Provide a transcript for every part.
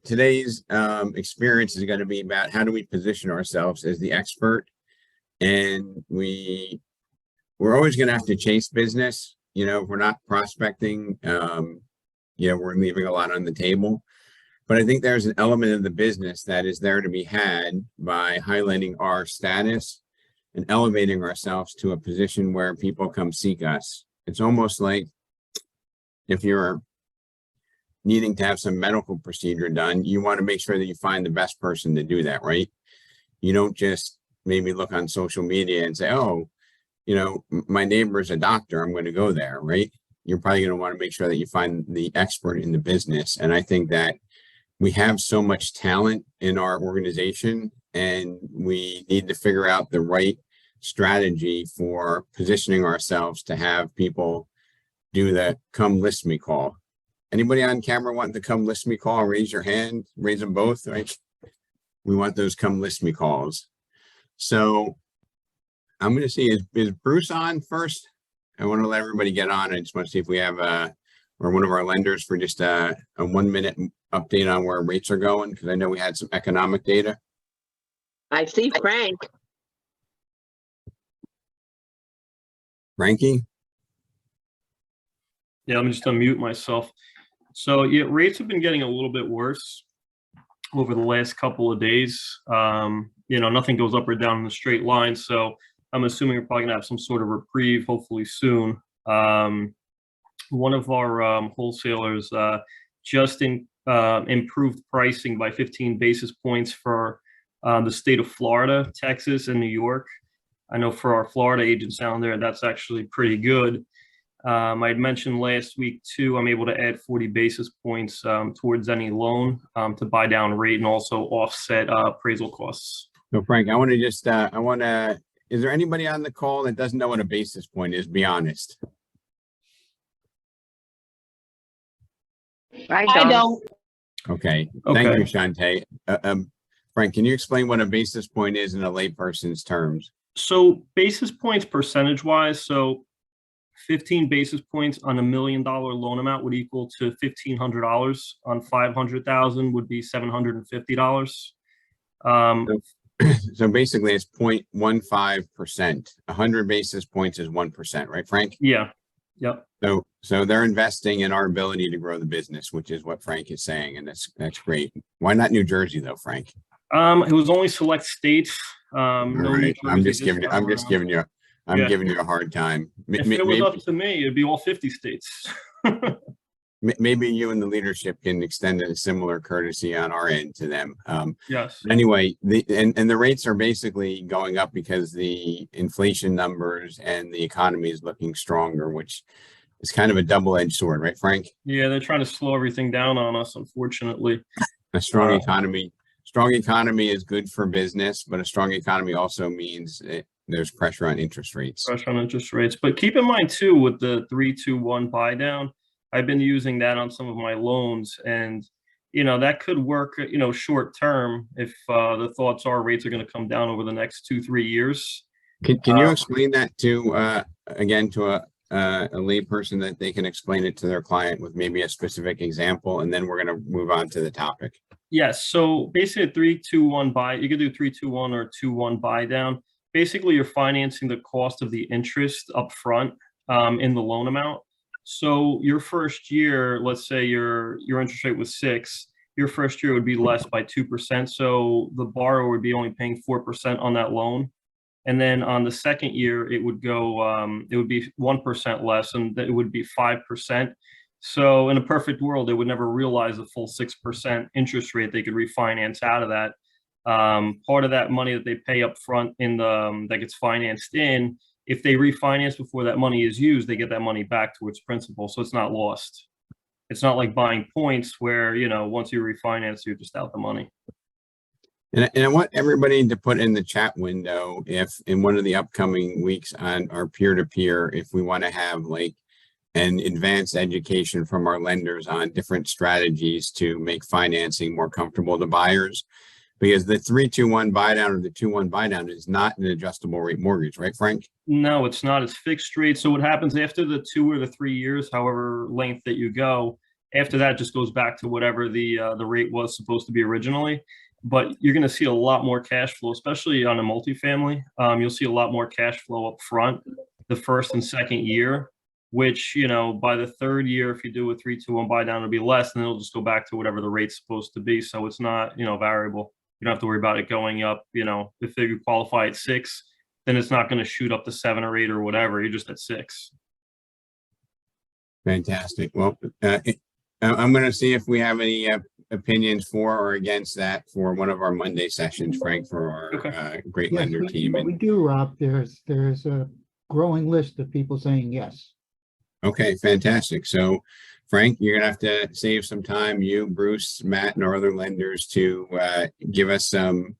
today's experience is going to be about how do we position ourselves as the expert, and we're always going to have to chase business. If we're not prospecting, we're leaving a lot on the table. But I think there's an element of the business that is there to be had by highlighting our status and elevating ourselves to a position where people come seek us. It's almost like if you're needing to have some medical procedure done, you want to make sure that you find the best person to do that, right? You don't just maybe look on social media and say, oh, my neighbor's a doctor, I'm going to go there, right? You're probably going to want to make sure that you find the expert in the business. And I think that we have so much talent in our organization, and we need to figure out the right strategy for positioning ourselves to have people do the come list me call. Anybody on camera want the come list me call? Raise your hand, raise them both, right? We want those come list me calls. So I'm going to see, is Bruce on first? I want to let everybody get on. I just want to see if we have or one of our lenders for just a 1 minute update on where rates are going, because I know we had some economic data. I see Frank. Frankie? Yeah, let me just unmute myself. So yeah, rates have been getting a little bit worse over the last couple of days. Nothing goes up or down in a straight line. So I'm assuming we're probably gonna have some sort of reprieve hopefully soon. One of our wholesalers just improved pricing by 15 basis points for the state of Florida, Texas, and New York. I know for our Florida agents down there, that's actually pretty good. I had mentioned last week too, I'm able to add 40 basis points towards any loan to buy down rate and also offset appraisal costs. So Frank, I want to just, is there anybody on the call that doesn't know what a basis point is? Be honest. I don't. Okay. Thank you, Shantae. Frank, can you explain what a basis point is in a layperson's terms? So basis points percentage wise, so 15 basis points on $1 million loan amount would equal to $1,500. On 500,000 would be $750. So basically it's 0.15%. 100 basis points is 1%, right, Frank? Yeah. Yep. So they're investing in our ability to grow the business, which is what Frank is saying, and that's great. Why not New Jersey though, Frank? It was only select states. Right. I'm just giving you a hard time. If it was up to me, it'd be all 50 states. Maybe you and the leadership can extend a similar courtesy on our end to them. Yes. Anyway, the rates are basically going up because the inflation numbers and the economy is looking stronger, which is kind of a double-edged sword, right, Frank? Yeah, they're trying to slow everything down on us, unfortunately. A strong economy is good for business, but a strong economy also means there's pressure on interest rates. But keep in mind too, with the 3-2-1 buy down, I've been using that on some of my loans, and that could work short term if the thoughts are rates are going to come down over the next 2-3 years. Can you explain that to again to a layperson, that they can explain it to their client with maybe a specific example, and then we're going to move on to the topic. Yes. So basically a 3-2-1 buy, you could do 3-2-1 or 2-1 buy down. Basically you're financing the cost of the interest up front in the loan amount. So your first year, let's say your interest rate was 6, your first year would be less by 2%. So the borrower would be only paying 4% on that loan. And then on the second year, it would go, it would be 1% less, and it would be 5%. So in a perfect world, they would never realize the full 6% interest rate. They could refinance out of that. Part of that money that they pay up front that gets financed in, if they refinance before that money is used, they get that money back to its principal. So it's not lost. It's not like buying points where, once you refinance, you're just out the money. And I want everybody to put in the chat window, if in one of the upcoming weeks on our peer-to-peer, if we want to have like an advanced education from our lenders on different strategies to make financing more comfortable to buyers. Because the 3-2-1 buy down or the 2-1 buy down is not an adjustable rate mortgage, right, Frank? No, it's not. It's fixed rate. So what happens after the 2 or the 3 years, however length that you go, After that, it just goes back to whatever the rate was supposed to be originally. But you're going to see a lot more cash flow, especially on a multifamily. You'll see a lot more cash flow up front the first and second year, which, you know, by the third year, if you do a 3-2-1 buy down, it'll be less, and it'll just go back to whatever the rate's supposed to be. So it's not, you know, variable. You don't have to worry about it going up. You know, if you qualify at 6, then it's not going to shoot up to 7 or 8 or whatever. You're just at 6. Fantastic. Well, I'm going to see if we have any opinions for or against that for one of our Monday sessions, Frank, for our great Yes, lender team. we do, Rob. There's a growing list of people saying yes. Okay, fantastic. So, Frank, you're gonna have to save some time, you, Bruce, Matt, and our other lenders, to give us some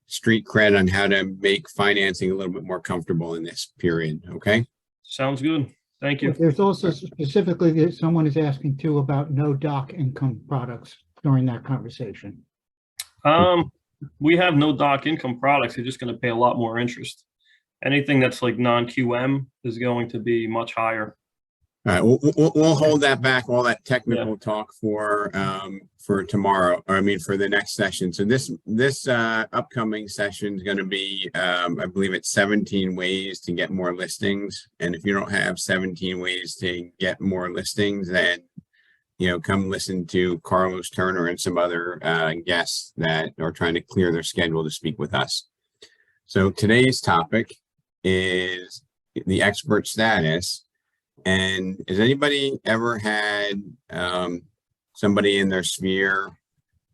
street cred on how to make financing a little bit more comfortable in this period. Okay. Sounds good. Thank you. But there's also specifically that someone is asking too about no doc income products during that conversation. We have no doc income products. You're just going to pay a lot more interest. Anything that's like non-QM is going to be much higher. All right, we'll hold that back, all that technical talk for tomorrow, or I mean for the next session. So this upcoming session is going to be, I believe it's 17 ways to get more listings. And if you don't have 17 ways to get more listings, then, you know, come listen to Carlos Turner and some other guests that are trying to clear their schedule to speak with us. So today's topic is the expert status. And has anybody ever had somebody in their sphere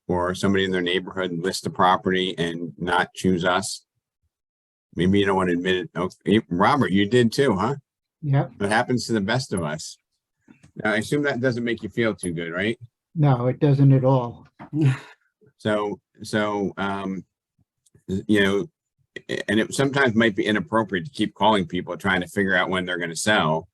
or somebody in their neighborhood list a property and not choose us? Maybe you don't want to admit it. Okay. Robert, you did too, huh? Yeah. It happens to the best of us. Now, I assume that doesn't make you feel too good, right? No, it doesn't at all. So, you know, and it sometimes might be inappropriate to keep calling people trying to figure out when they're going to sell.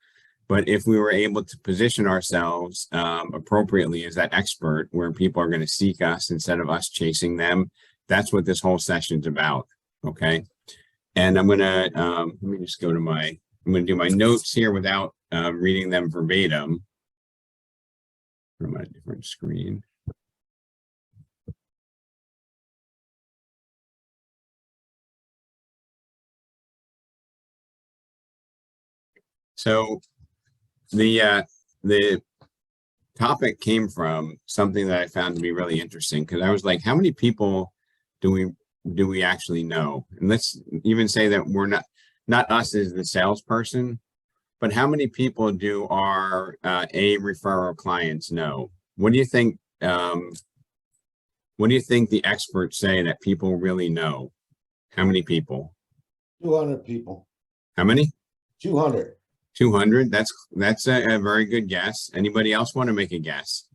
But if we were able to position ourselves appropriately as that expert where people are going to seek us instead of us chasing them, that's what this whole session's about. Okay. And I'm going to, let me just go to I'm going to do my notes here without reading them verbatim from a different screen. So the topic came from something that I found to be really interesting, because I was like, how many people do we actually know? And let's even say that we're not us as the salesperson, but how many people do our A referral clients know? What do you think? What do you think the experts say that people really know? How many people? 200 people. How many? 200. 200. That's a very good guess. Anybody else want to make a guess?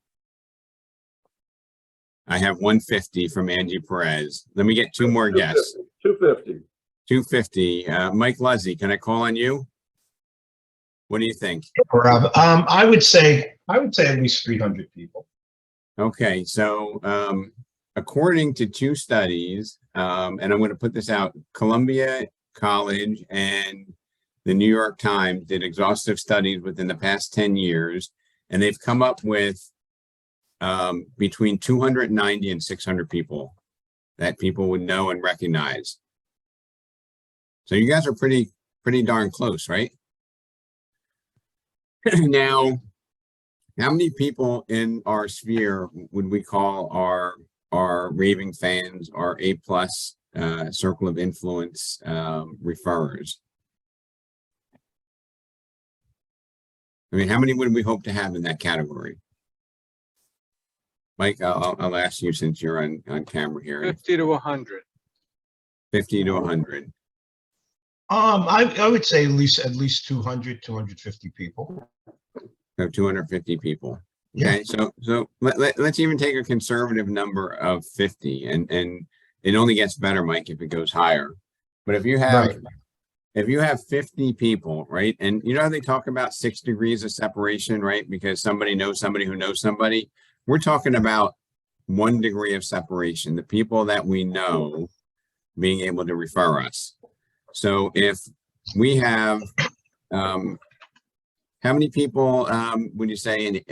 I have 150 from Angie Perez. Let me get two more guesses. 250. 250. Mike Luzzy, can I call on you? What do you think? Rob, I would say at least 300 people. Okay, so according to two studies, and I'm going to put this out, Columbia College and the New York Times did exhaustive studies within the past 10 years, and they've come up with between 290 and 600 people that people would know and recognize. So you guys are pretty darn close, right? Now, how many people in our sphere would we call our raving fans, our A+ circle of influence referrers? I mean, how many would we hope to have in that category? Mike, I'll ask you since you're on camera here. 50 to 100. 50 to 100. I would say at least 200, 250 people. So 250 people. Okay, so let's even take a conservative number of 50, and it only gets better, Mike, if it goes higher. But if you have Right. if you have 50 people, right, and you know how they talk about 6 degrees of separation, right? Because somebody knows somebody who knows somebody. We're talking about 1 degree of separation, the people that we know being able to refer us. So if we have how many people, would you say in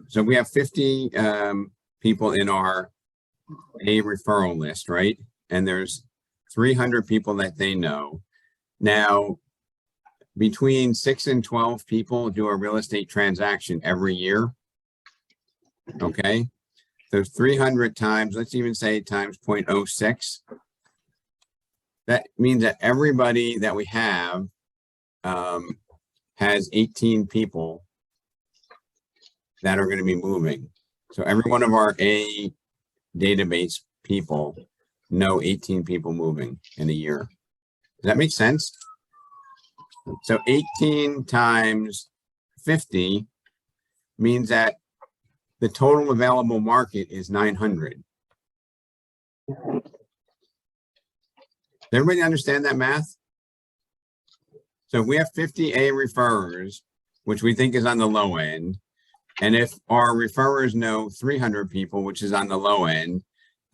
so we have 50, people in our A referral list, right? And there's 300 people that they know. Now, between 6 and 12 people do a real estate transaction every year. Okay. So 300 times, let's even say times 0.06. That means that everybody that we have has 18 people that are going to be moving. So every one of our A database people know 18 people moving in a year. Does that make sense? So 18 times 50 means that the total available market is 900. Does everybody understand that math? So if we have 50 A referrers, which we think is on the low end, and if our referrers know 300 people, which is on the low end,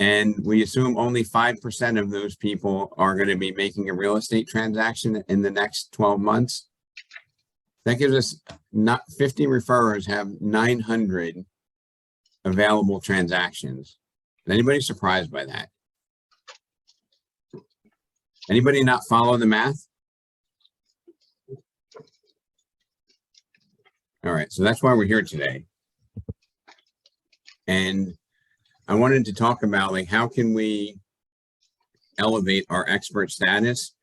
and we assume only 5% of those people are going to be making a real estate transaction in the next 12 months, that gives us not 50 referrers have 900 available transactions. Is anybody surprised by that? Anybody not follow the math? All right, so that's why we're here today. And I wanted to talk about, like, how can we elevate our expert status?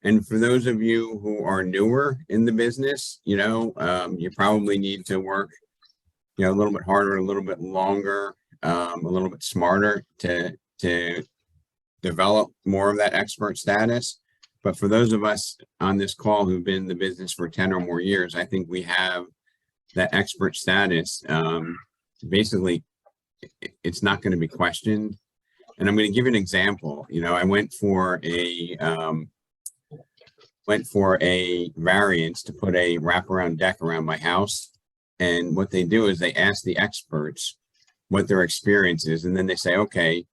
And for those of you who are newer in the business, you know, you probably need to work, you know, a little bit harder, a little bit longer, a little bit smarter to develop more of that expert status. But for those of us on this call who've been in the business for 10 or more years, I think we have that expert status. Basically, it's not going to be questioned. And I'm going to give you an example. You know, I went for a variance to put a wraparound deck around my house. And what they do is they ask the experts what their experience is, and then they say, okay,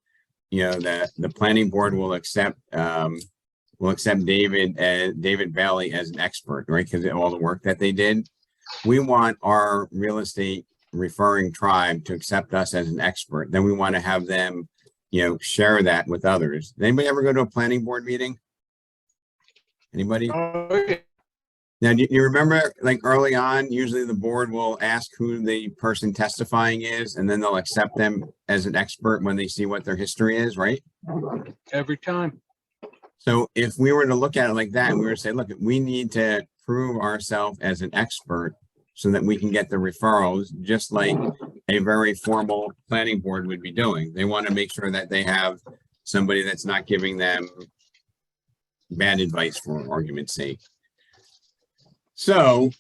you know, the planning board will accept David Bailey as an expert, right? Because of all the work that they did. We want our real estate referring tribe to accept us as an expert. Then we want to have them, you know, share that with others. Did anybody ever go to a planning board meeting? Anybody? Now, do you remember, like, early on, usually the board will ask who the person testifying is, and then they'll accept them as an expert when they see what their history is, right? Every time. So if we were to look at it like that, and we were to say, look, we need to prove ourselves as an expert so that we can get the referrals, just like a very formal planning board would be doing. They want to make sure that they have somebody that's not giving them bad advice, for argument's sake. So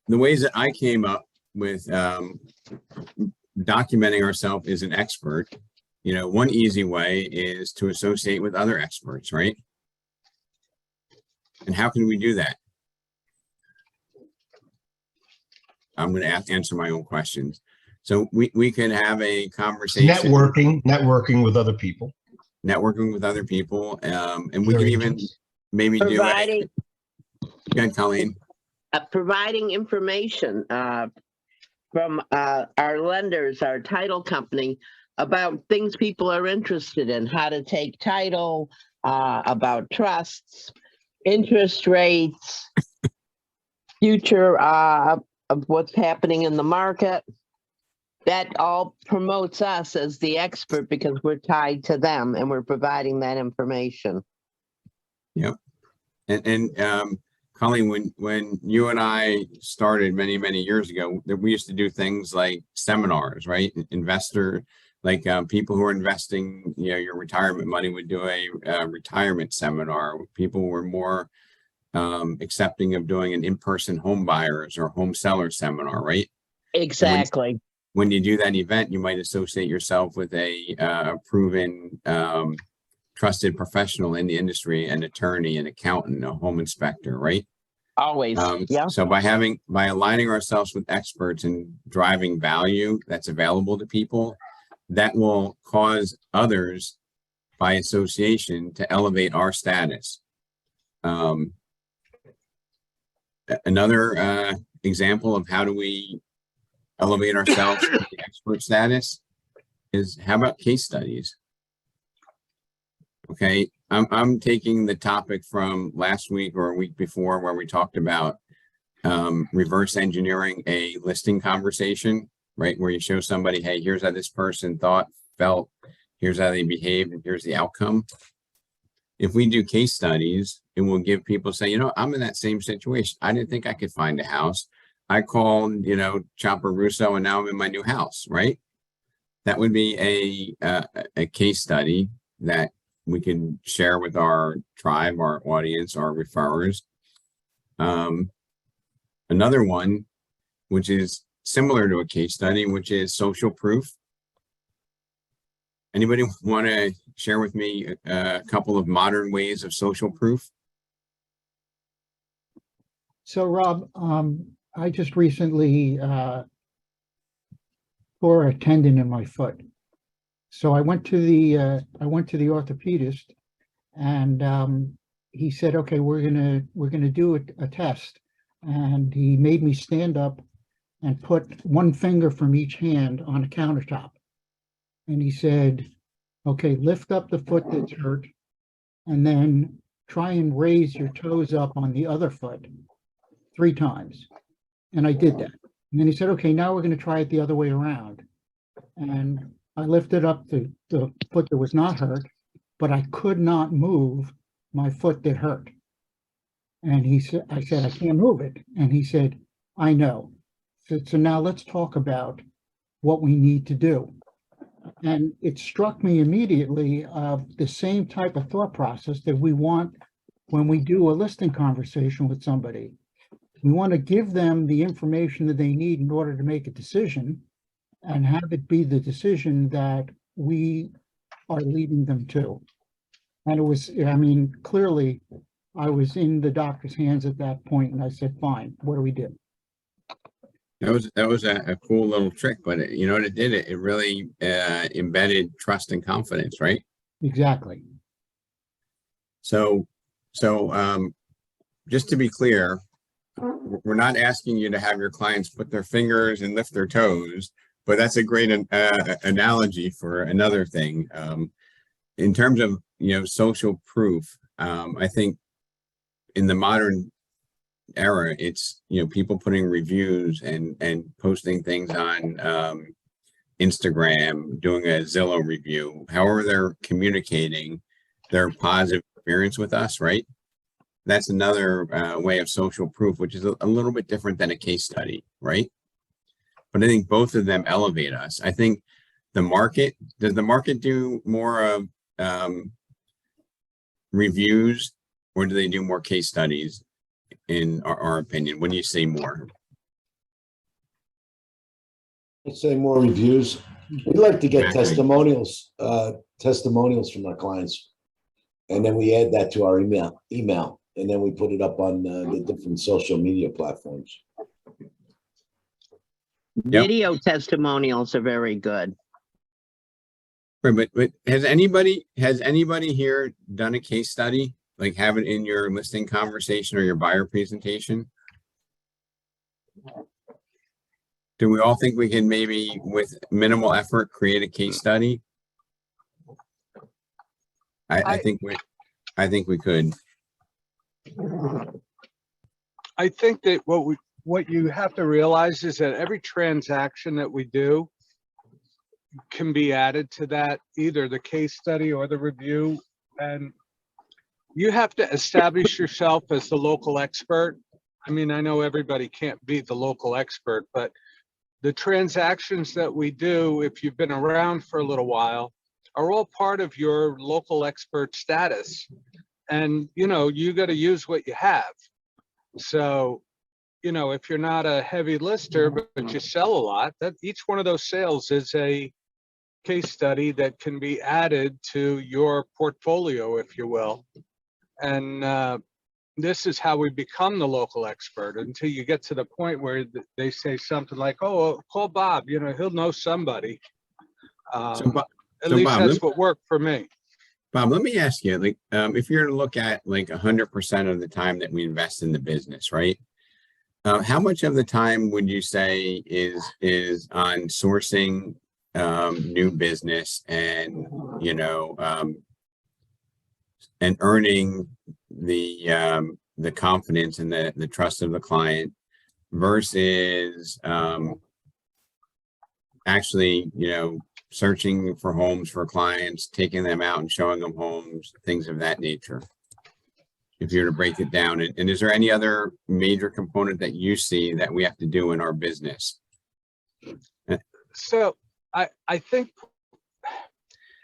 the ways that I came up with documenting ourselves as an expert, you know, one easy way is to associate with other experts, right? And how can we do that? I'm going to answer my own questions. So we can have a conversation. Networking with other people. Networking with other people. And we can even maybe do it. Go ahead, Colleen. Providing information from our lenders, our title company, about things people are interested in, how to take title, about trusts, interest rates, future of what's happening in the market. That all promotes us as the expert because we're tied to them and we're providing that information. Yep. And Colleen, when you and I started many years ago, we used to do things like seminars, right? Investor, like people who are investing, you know, your retirement money would do a retirement seminar. People were more accepting of doing an in-person home buyers or home seller seminar, right? Exactly. When you do that event, you might associate yourself with a proven, trusted professional in the industry, an attorney, an accountant, a home inspector, right? Always. Yeah. So by aligning ourselves with experts and driving value that's available to people, that will cause others by association to elevate our status. Another example of how do we elevate ourselves to the expert status is, how about case studies? Okay, I'm taking the topic from last week or a week before where we talked about reverse engineering a listing conversation, right? Where you show somebody, hey, here's how this person thought, felt, here's how they behaved, and here's the outcome. If we do case studies, it will give people say, you know, I'm in that same situation. I didn't think I could find a house. I called, you know, Chopper Russo, and now I'm in my new house, right? That would be a case study that we can share with our tribe, our audience, our referrers. Another one, which is similar to a case study, which is social proof. Anybody want to share with me a couple of modern ways of social proof? So Rob, I just recently tore a tendon in my foot. So I went to the orthopedist, and he said, okay, we're gonna do a test. And he made me stand up and put one finger from each hand on a countertop. And he said, okay, lift up the foot that's hurt, and then try and raise your toes up on the other foot 3 times. And I did that. And then he said, okay, now we're going to try it the other way around. And I lifted up the foot that was not hurt, but I could not move my foot that hurt. And I said, I can't move it. And he said, I know. So now let's talk about what we need to do. And it struck me immediately of the same type of thought process that we want when we do a listing conversation with somebody. We want to give them the information that they need in order to make a decision, and have it be the decision that we are leading them to. And it was, I mean, clearly I was in the doctor's hands at that point, and I said, fine, what do we do? That was a cool little trick, but you know what it did? It really embedded trust and confidence, right? Exactly. So just to be clear, we're not asking you to have your clients put their fingers and lift their toes, but that's a great analogy for another thing. In terms of, you know, social proof, I think in the modern era, it's, you know, people putting reviews and posting things on Instagram, doing a Zillow review, however they're communicating their positive experience with us, right? That's another way of social proof, which is a little bit different than a case study, right? But I think both of them elevate us. I think does the market do more of reviews, or do they do more case studies, in our opinion? When you say more? Let's say more reviews. We like to get Exactly. testimonials from our clients. And then we add that to our email, and then we put it up on the different social media platforms. Yep. Video testimonials are very good. Right, but has anybody here done a case study, like have it in your listing conversation or your buyer presentation? Do we all think we can, maybe with minimal effort, create a case study? I think we could. I think that what you have to realize is that every transaction that we do can be added to that, either the case study or the review. And you have to establish yourself as the local expert. I mean, I know everybody can't be the local expert, but the transactions that we do, if you've been around for a little while, are all part of your local expert status. And, you know, you got to use what you have. So, you know, if you're not a heavy lister, but you sell a lot, that each one of those sales is a case study that can be added to your portfolio, if you will. And this is how we become the local expert, until you get to the point where they say something like, oh, call Bob, you know, he'll know somebody. At least Bob, that's what worked for me. Bob, let me ask you, like, if you're to look at like 100% of the time that we invest in the business, right? How much of the time would you say is on sourcing new business and, and earning the confidence and the trust of the client versus actually, searching for homes for clients, taking them out and showing them homes, things of that nature? If you were to break it down, and is there any other major component that you see that we have to do in our business? So I think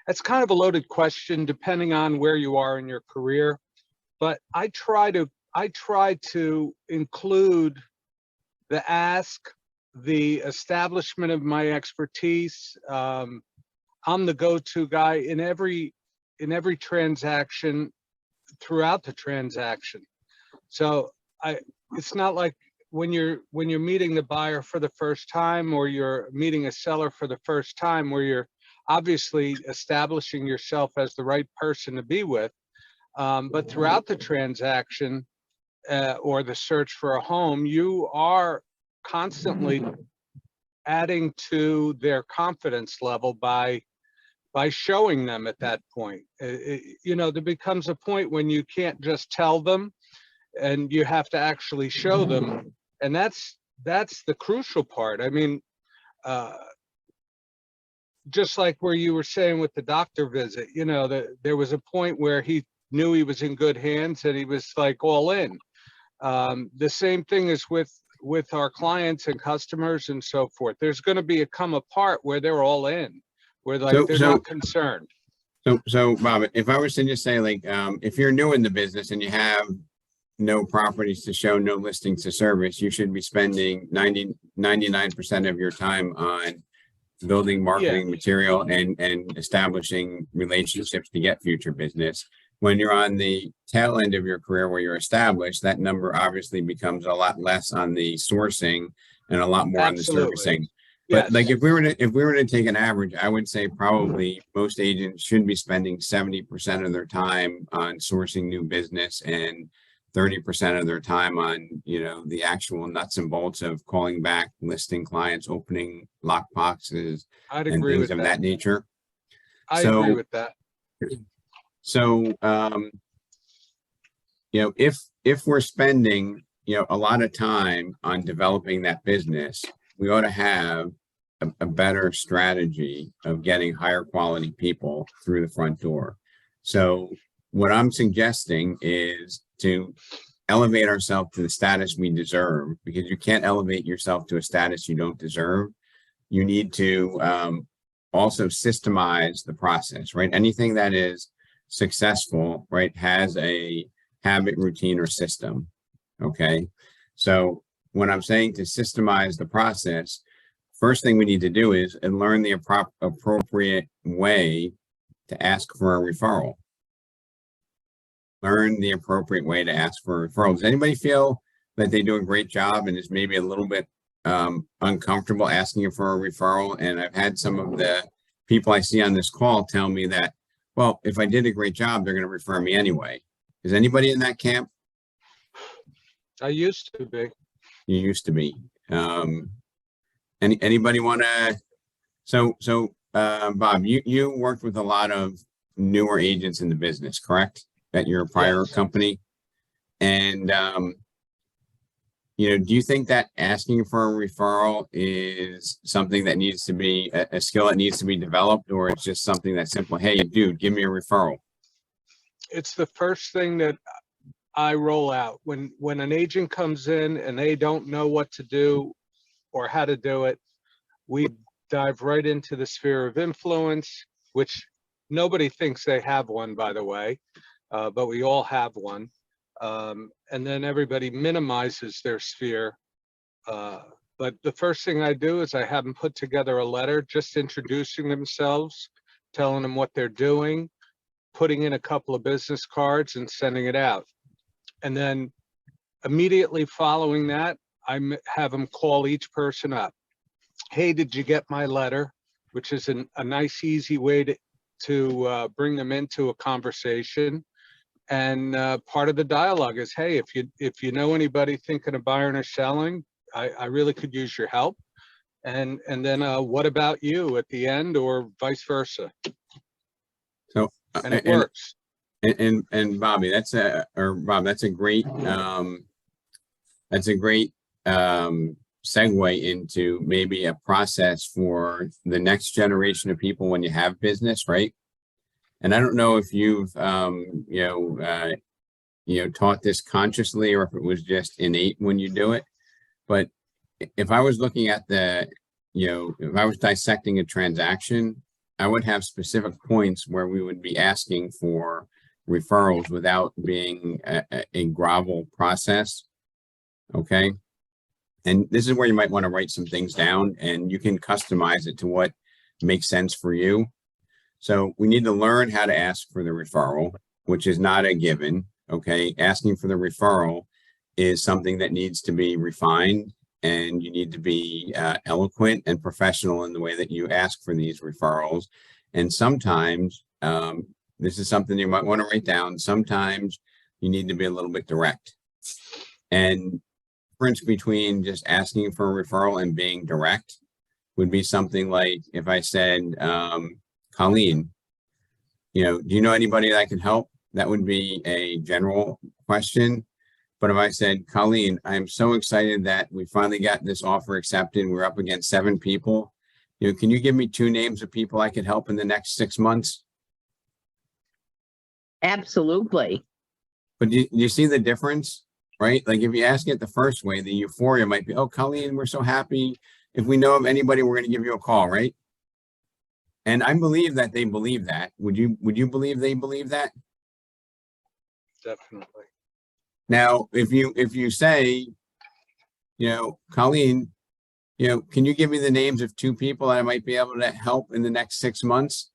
that's kind of a loaded question depending on where you are in your career, but I try to include the ask, the establishment of my expertise. I'm the go-to guy in every transaction, throughout the transaction. So it's not like when you're meeting the buyer for the first time, or you're meeting a seller for the first time, where you're obviously establishing yourself as the right person to be with. But throughout the transaction or the search for a home, you are constantly adding to their confidence level by showing them at that point. There becomes a point when you can't just tell them, and you have to actually show them. And that's the crucial part. I mean, just like where you were saying with the doctor visit, there was a point where he knew he was in good hands and he was like all in. The same thing is with our clients and customers and so forth. There's going to come a part where they're all in, where they're not concerned. So Bob, if I was to just say, like, if you're new in the business and you have no properties to show, no listings to service, you should be spending 99% of your time on building marketing material and establishing relationships to get future business. When you're on the tail end of your career where you're established, that number obviously becomes a lot less on the sourcing and a lot more on the servicing. But like, if we were to take an average, I would say probably most agents should be spending 70% of their time on sourcing new business and 30% of their time on, the actual nuts and bolts of calling back, listing clients, opening lock boxes, I'd and agree things with of that nature. I agree with that. So, if we're spending, a lot of time on developing that business, we ought to have a better strategy of getting higher quality people through the front door. So what I'm suggesting is to elevate ourselves to the status we deserve, because you can't elevate yourself to a status you don't deserve. You need to also systemize the process, right? Anything that is successful, right, has a habit, routine, or system. Okay. So when I'm saying to systemize the process, first thing we need to do is learn the appropriate way to ask for a referral. Learn the appropriate way to ask for a referral. Does anybody feel that they do a great job and is maybe a little bit uncomfortable asking for a referral? And I've had some of the people I see on this call tell me that, well, if I did a great job, they're going to refer me anyway. Is anybody in that camp? I used to be. You used to be. Anybody want to? So Bob, you worked with a lot of newer agents in the business, correct? At your prior company. And, do you think that asking for a referral is something that needs to be a skill that needs to be developed, or it's just something that's simple? Hey, dude, give me a referral. It's the first thing that I roll out when an agent comes in and they don't know what to do or how to do it. We dive right into the sphere of influence, which nobody thinks they have one, by the way. But we all have one. And then everybody minimizes their sphere. But the first thing I do is I have them put together a letter, just introducing themselves, telling them what they're doing, putting in a couple of business cards and sending it out. And then immediately following that, I have them call each person up. Hey, did you get my letter? Which is a nice, easy way to bring them into a conversation. And part of the dialogue is, hey, if you know anybody thinking of buying or selling, I really could use your help. And then what about you at the end, or vice versa? So, And it works. and Bobby, that's a great segue into maybe a process for the next generation of people when you have business, right? And I don't know if you've taught this consciously or if it was just innate when you do it. But if I was looking at if I was dissecting a transaction, I would have specific points where we would be asking for referrals without being a grovel process. Okay. And this is where you might want to write some things down, and you can customize it to what makes sense for you. So we need to learn how to ask for the referral, which is not a given. Okay. Asking for the referral is something that needs to be refined, and you need to be eloquent and professional in the way that you ask for these referrals. And sometimes, this is something you might want to write down. Sometimes you need to be a little bit direct. And difference between just asking for a referral and being direct would be something like if I said, Colleen, do you know anybody that can help? That would be a general question. But if I said, Colleen, I'm so excited that we finally got this offer accepted. We're up against 7 people. Can you give me 2 names of people I could help in the next 6 months? Absolutely. But do you see the difference? Right? Like if you ask it the first way, the euphoria might be, oh, Colleen, we're so happy. If we know of anybody, we're going to give you a call, right? And I believe that they believe that. Would you believe they believe that? Definitely. Now, if you say, Colleen, can you give me the names of 2 people that I might be able to help in the next 6 months?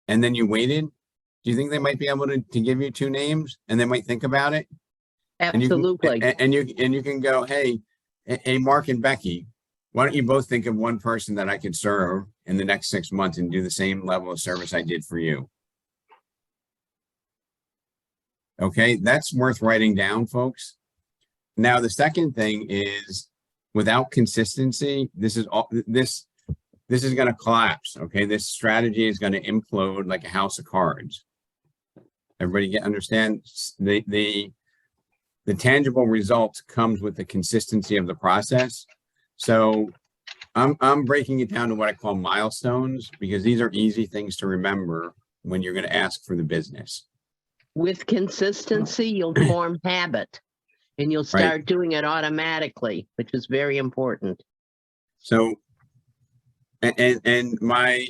And then you waited, do you think they might be able to give you 2 names and they might think about it? Absolutely. And you can go, hey, Mark and Becky, why don't you both think of one person that I could serve in the next 6 months and do the same level of service I did for you? Okay, that's worth writing down, folks. Now, the second thing is without consistency, this is going to collapse. Okay, this strategy is going to implode like a house of cards. Everybody understand the tangible results comes with the consistency of the process. So I'm breaking it down to what I call milestones, because these are easy things to remember when you're going to ask for the business. With consistency, you'll form habit, and you'll start doing it automatically, which is very important. So, and my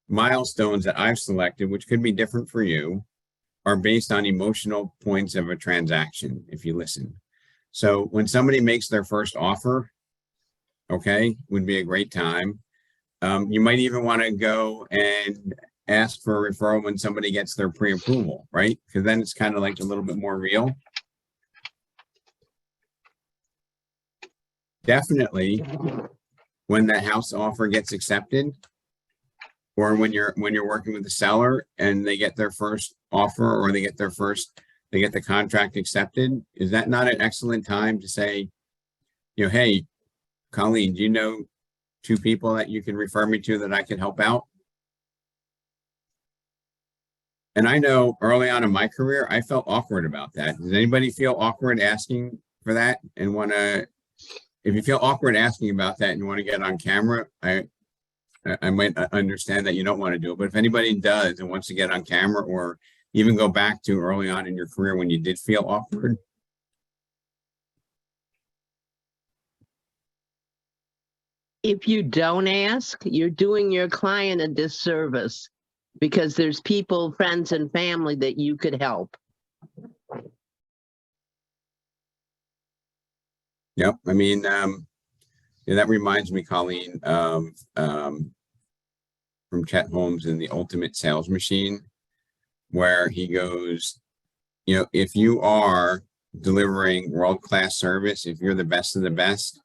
milestones that I've selected, which could be different for you, are based on emotional points of a transaction, if you listen. So when somebody makes their first offer, okay, would be a great time. You might even want to go and ask for a referral when somebody gets their pre-approval, right? Because then it's kind of like a little bit more real. Definitely when that house offer gets accepted, or when you're working with the seller and they get their first offer, or they get the contract accepted, is that not an excellent time to say, hey, Colleen, do you know 2 people that you can refer me to that I can help out? And I know early on in my career, I felt awkward about that. Does anybody feel awkward asking for that and if you feel awkward asking about that and you want to get on camera, I might understand that you don't want to do it. But if anybody does and wants to get on camera, or even go back to early on in your career when you did feel awkward. If you don't ask, you're doing your client a disservice, because there's people, friends, and family that you could help. Yep. I mean, that reminds me, Colleen, of from Chet Holmes in The Ultimate Sales Machine, where he goes, if you are delivering world-class service, if you're the best of the best,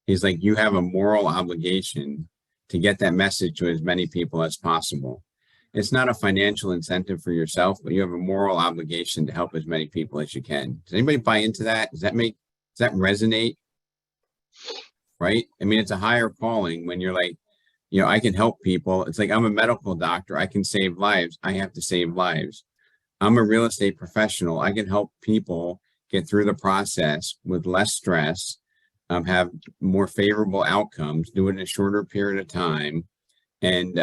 he's like, you have a moral obligation to get that message to as many people as possible. it's not a financial incentive for yourself, but you have a moral obligation to help as many people as you can. Does anybody buy into that? Does that resonate? Right? I mean, it's a higher calling when you're like, you know, I can help people. It's like, I'm a medical doctor. I can save lives. I have to save lives. I'm a real estate professional. I can help people get through the process with less stress, have more favorable outcomes, do it in a shorter period of time, and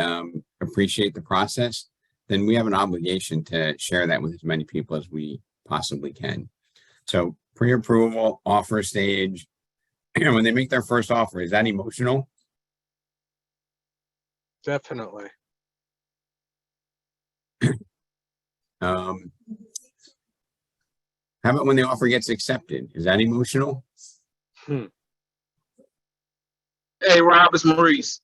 appreciate the process. Then we have an obligation to share that with as many people as we possibly can. So pre-approval, offer stage, when they make their first offer, is that emotional? Definitely. How about when the offer gets accepted? Is that emotional? Hmm. Hey, Rob, it's Maurice.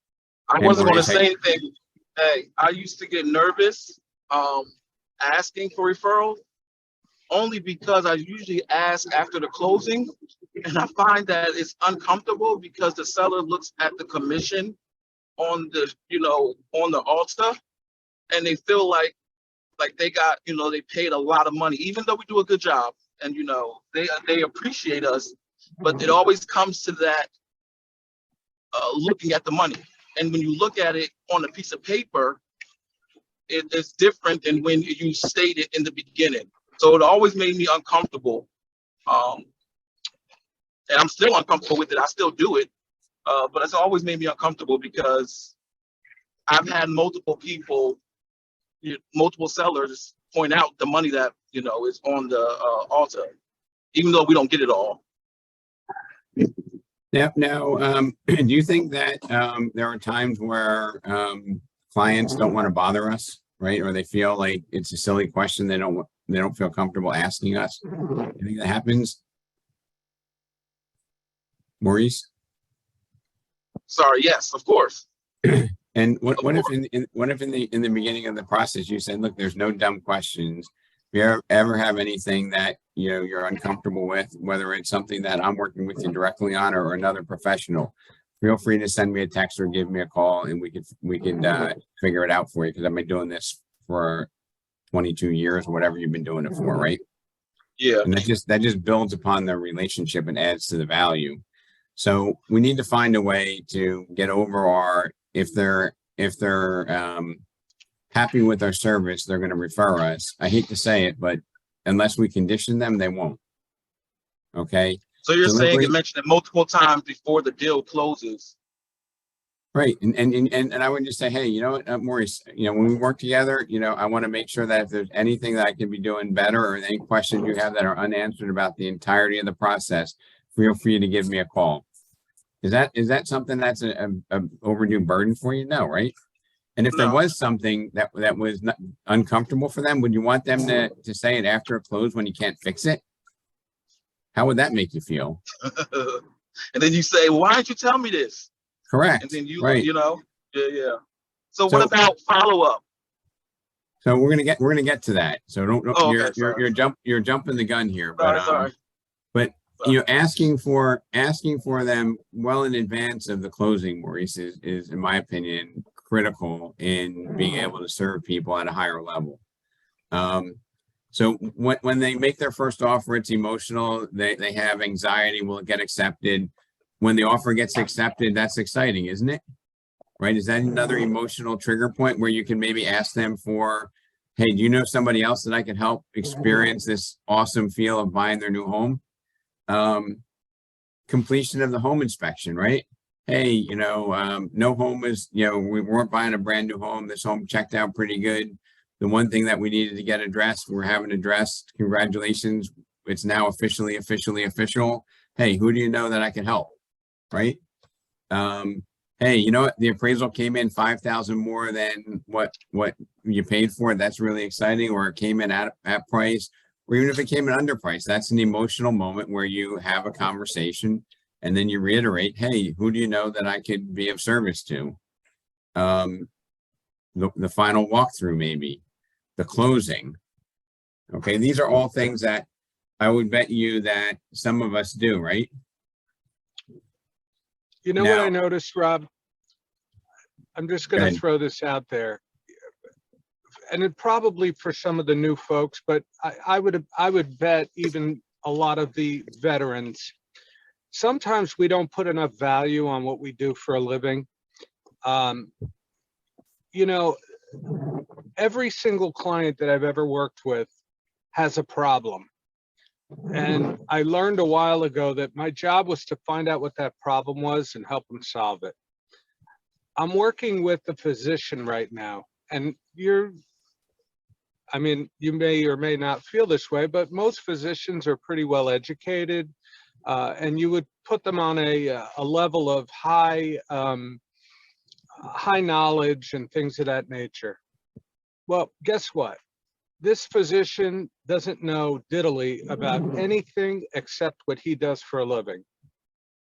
I Hey, wasn't going to Maurice, say anything. Hey, I used to get nervous asking for referrals only because I usually ask after the closing, and I find that it's uncomfortable because the seller looks at the commission on the, on the altar, and they feel like they got, they paid a lot of money, even though we do a good job, and they appreciate us, but it always comes to that looking at the money. And when you look at it on a piece of paper, it is different than when you state it in the beginning. So it always made me uncomfortable. And I'm still uncomfortable with it. I still do it. But it's always made me uncomfortable because I've had multiple people, multiple sellers point out the money that, is on the altar, even though we don't get it all. Now, do you think that there are times where clients don't want to bother us, right? Or they feel like it's a silly question. They don't feel comfortable asking us. You think that happens? Maurice? Sorry, yes, of course. And what if in the beginning of the process you said, look, there's no dumb questions. If you ever have anything that you're uncomfortable with, whether it's something that I'm working with you directly on or another professional, feel free to send me a text or give me a call, and we could figure it out for you, because I've been doing this for 22 years, whatever you've been doing it for, right? Yeah. And that just builds upon the relationship and adds to the value. So we need to find a way to get over if they're happy with our service, they're going to refer us. I hate to say it, but unless we condition them, they won't. Okay. So you're saying you mentioned it multiple times before the deal closes. Right. And I would just say, hey, you know what, Maurice, when we work together, I want to make sure that if there's anything that I can be doing better, or any questions you have that are unanswered about the entirety of the process, feel free to give me a call. Is that something that's a overdue burden for you? No, right? And if there was something that was not uncomfortable for them, would you want them to say it after a close when you can't fix it? How would that make you feel? And then you say, well, why didn't you tell me this? Correct. And then right. Yeah. So what about follow-up? So we're gonna get to that. So don't you're jumping the gun here. Sorry. But asking for them well in advance of the closing, Maurice, is in my opinion critical in being able to serve people at a higher level. So when they make their first offer, it's emotional. They have anxiety. Will it get accepted? When the offer gets accepted, that's exciting, isn't it? Right? Is that another emotional trigger point where you can maybe ask them for, hey, do you know somebody else that I can help experience this awesome feel of buying their new home? Completion of the home inspection, right? Hey, no home is, we weren't buying a brand new home. This home checked out pretty good. The one thing that we needed to get addressed, we're having addressed. Congratulations. It's now officially official. Hey, who do you know that I can help? Right? Hey, you know what? The appraisal came in 5,000 more than what you paid for it. That's really exciting. Or it came in at price, or even if it came in under price, that's an emotional moment where you have a conversation and then you reiterate, hey, who do you know that I could be of service to? The final walkthrough, maybe the closing. Okay. These are all things that I would bet you that some of us do, right? You know what I noticed, Rob? I'm just going to throw this out there. and it probably for some of the new folks, but I would bet even a lot of the veterans, sometimes we don't put enough value on what we do for a living. You know, every single client that I've ever worked with has a problem. And I learned a while ago that my job was to find out what that problem was and help them solve it. I'm working with a physician right now, and I mean, you may or may not feel this way, but most physicians are pretty well educated, and you would put them on a level of high knowledge and things of that nature. Well, guess what? This physician doesn't know diddly about anything except what he does for a living.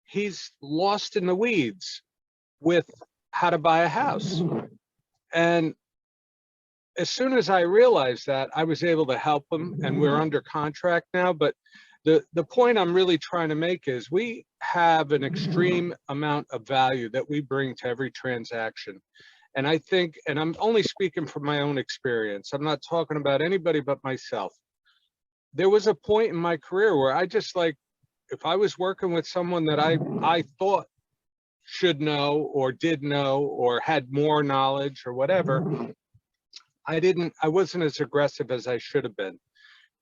He's lost in the weeds with how to buy a house. And as soon as I realized that, I was able to help him, and we're under contract now. But the point I'm really trying to make is we have an extreme amount of value that we bring to every transaction. And I think, and I'm only speaking from my own experience, I'm not talking about anybody but myself. There was a point in my career where I just like, if I was working with someone that I thought should know or did know or had more knowledge or whatever, I wasn't as aggressive as I should have been.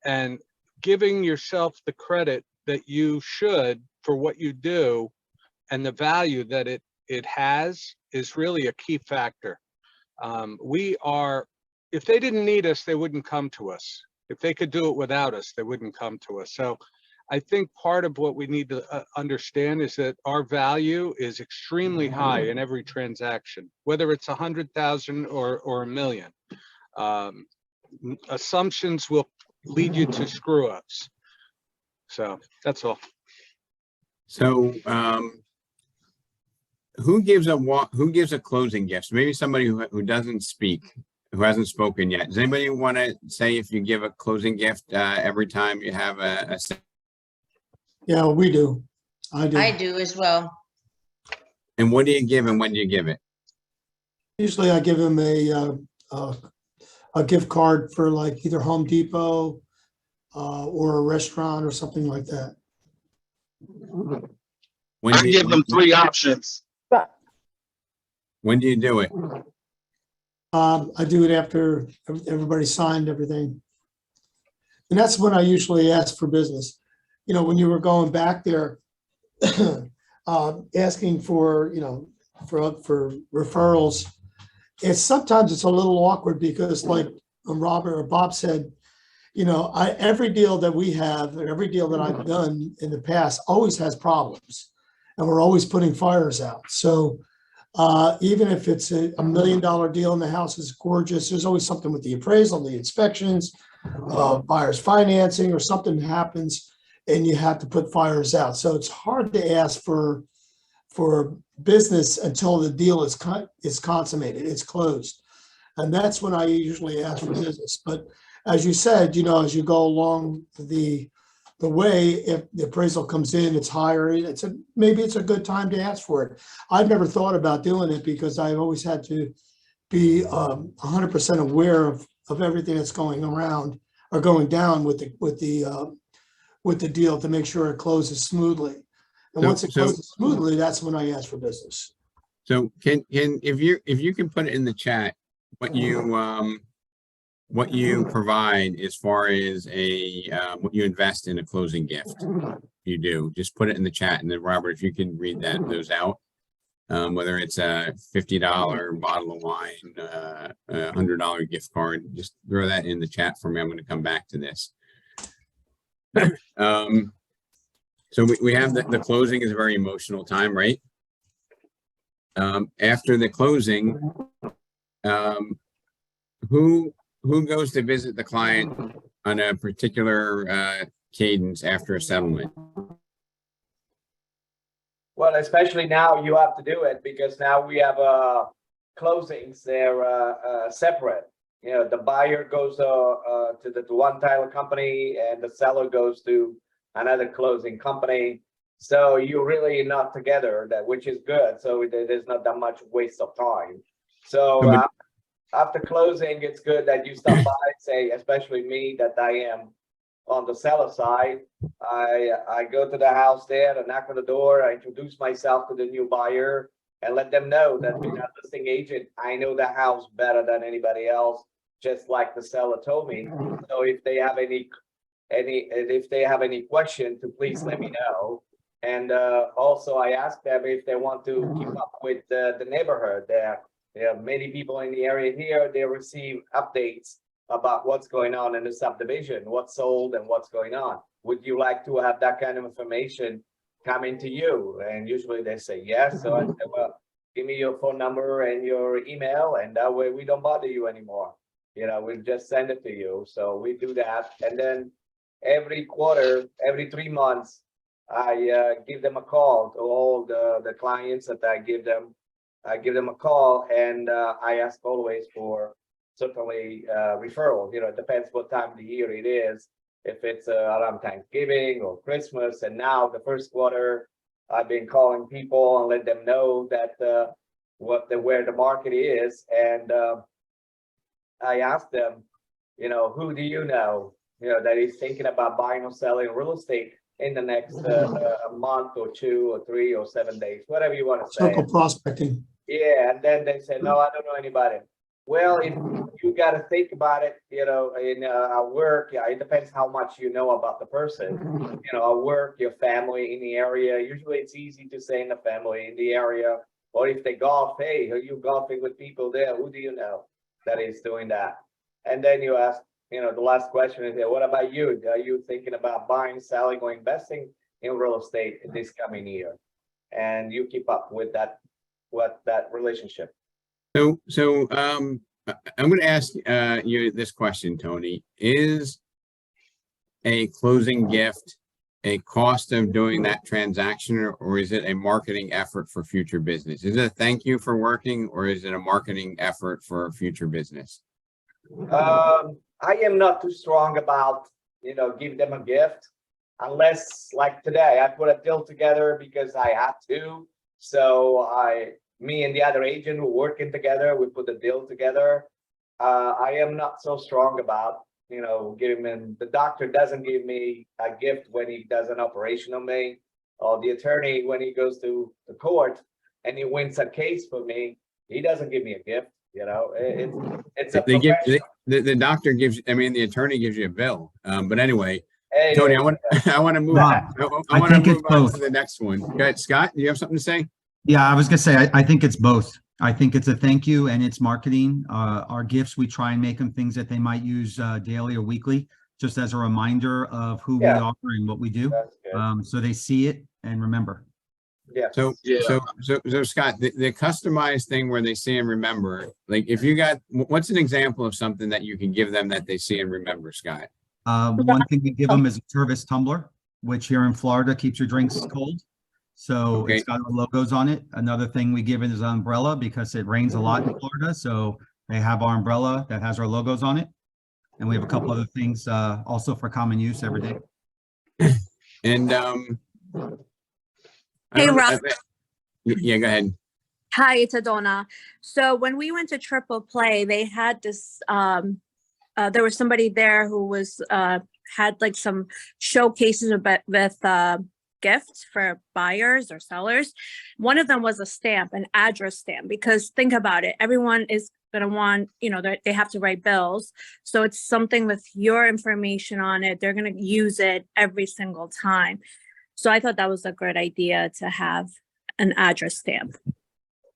And giving yourself the credit that you should for what you do and the value that it has is really a key factor. If they didn't need us, they wouldn't come to us. If they could do it without us, they wouldn't come to us. So I think part of what we need to understand is that our value is extremely high in every transaction, whether it's 100,000 or $1 million. Assumptions will lead you to screw ups. So that's all. So, who gives a closing gift? So maybe somebody who doesn't speak, who hasn't spoken yet. Does anybody want to say if you give a closing gift every time you have a Yeah, we do. I do. I do as well. and what do you give and when do you give it? Usually I give him a gift card for like either Home Depot or a restaurant or something like that. When I do you, give them 3 options. when do you do it? I do it after everybody signed everything. And that's when I usually ask for business. You know, when you were going back there, asking for, you know, for referrals, sometimes it's a little awkward because like Robert or Bob said, you know, every deal that we have and every deal that I've done in the past always has problems, and we're always putting fires out. So even if it's a $1 million deal and the house is gorgeous, there's always something with the appraisal, the inspections, buyer's financing, or something happens and you have to put fires out. So it's hard to ask for business until the deal is consummated, it's closed. And that's when I usually ask for business. But as you said, you know, as you go along the way, if the appraisal comes in, it's higher, maybe it's a good time to ask for it. I've never thought about doing it because I've always had to be 100% aware of everything that's going around or going down with the deal to make sure it closes smoothly. And once it closes smoothly, that's when I ask for business. So if you can put it in the chat, what you provide as far as what you invest in a closing gift, you do, just put it in the chat. And then Robert, if you can read those out, whether it's a $50 bottle of wine, a $100 gift card, just throw that in the chat for me. I'm going to come back to this. So we have the closing is a very emotional time, right? After the closing, who goes to visit the client on a particular cadence after a settlement? Well, especially now you have to do it because now we have closings. They're separate. You know, the buyer goes to the one title company and the seller goes to another closing company. So you're really not together, which is good. So there's not that much waste of time. So after closing, it's good that you stop by, say, especially me, that I am on the seller side. I go to the house there, I knock on the door, I introduce myself to the new buyer and let them know that being a listing agent, I know the house better than anybody else, just like the seller told me. So if they have any question, to please let me know. And also I ask them if they want to keep up with the neighborhood. There are many people in the area here, they receive updates about what's going on in the subdivision, what's sold and what's going on. Would you like to have that kind of information coming to you? And usually they say yes. So I say, well, give me your phone number and your email, and that way we don't bother you anymore. You know, we'll just send it to you. So we do that. And then every quarter, every 3 months, I give them a call to all the clients that I give them a call, and I ask always for certainly referral. You know, it depends what time of the year it is. If it's around Thanksgiving or Christmas, and now the first quarter, I've been calling people and let them know that where the market is, and I ask them, you know, who do you know that is thinking about buying or selling real estate in the next month or 2 or 3 or 7 days, whatever you want to say. Circle prospecting. Yeah, and then they say, no, I don't know anybody. Well, if you got to think about it, you know, in our work, yeah, it depends how much you know about the person. You know, our work, your family in the area. Usually it's easy to say in the family in the area. Or if they golf, hey, are you golfing with people there? Who do you know that is doing that? And then you ask, you know, the last question is, what about you? Are you thinking about buying, selling, or investing in real estate this coming year? And you keep up with that relationship. So I'm going to ask you this question, Tony. Is a closing gift a cost of doing that transaction, or is it a marketing effort for future business? Is it a thank you for working, or is it a marketing effort for future business? I am not too strong about, you know, give them a gift, unless like today, I put a deal together because I had to. So me and the other agent were working together, we put the deal together. I am not so strong about, you know, giving him, the doctor doesn't give me a gift when he does an operation on me, or the attorney when he goes to the court and he wins a case for me, he doesn't give me a gift. You know, it's a the doctor gives, I mean, the attorney gives you a bill. But anyway, Hey, Tony, I want to move on. I want to move on to the next one. Go ahead, Scott, do you have something to say? Yeah, I was gonna say, I think it's both. I think it's a thank you and it's marketing. Our gifts, we try and make them things that they might use daily or weekly, just as a reminder of who we are and what we do. So they see it and remember. Yeah. So Scott, the customized thing where they see and remember, like if you got, what's an example of something that you can give them that they see and remember, Scott? One thing we give them is a service tumbler, which here in Florida keeps your drinks cold. So it's got our logos on it. Another thing we give it is an umbrella because it rains a lot in Florida. So they have our umbrella that has our logos on it. And we have a couple other things also for common use every day. And hey, Rob. Yeah, go ahead. Hi, it's Adona. So when we went to Triple Play, they had this, there was somebody there who was, had like some showcases with gifts for buyers or sellers. One of them was a stamp, an address stamp, because think about it, everyone is going to want, you know, they have to write bills. So it's something with your information on it. They're going to use it every single time. So I thought that was a great idea to have an address stamp.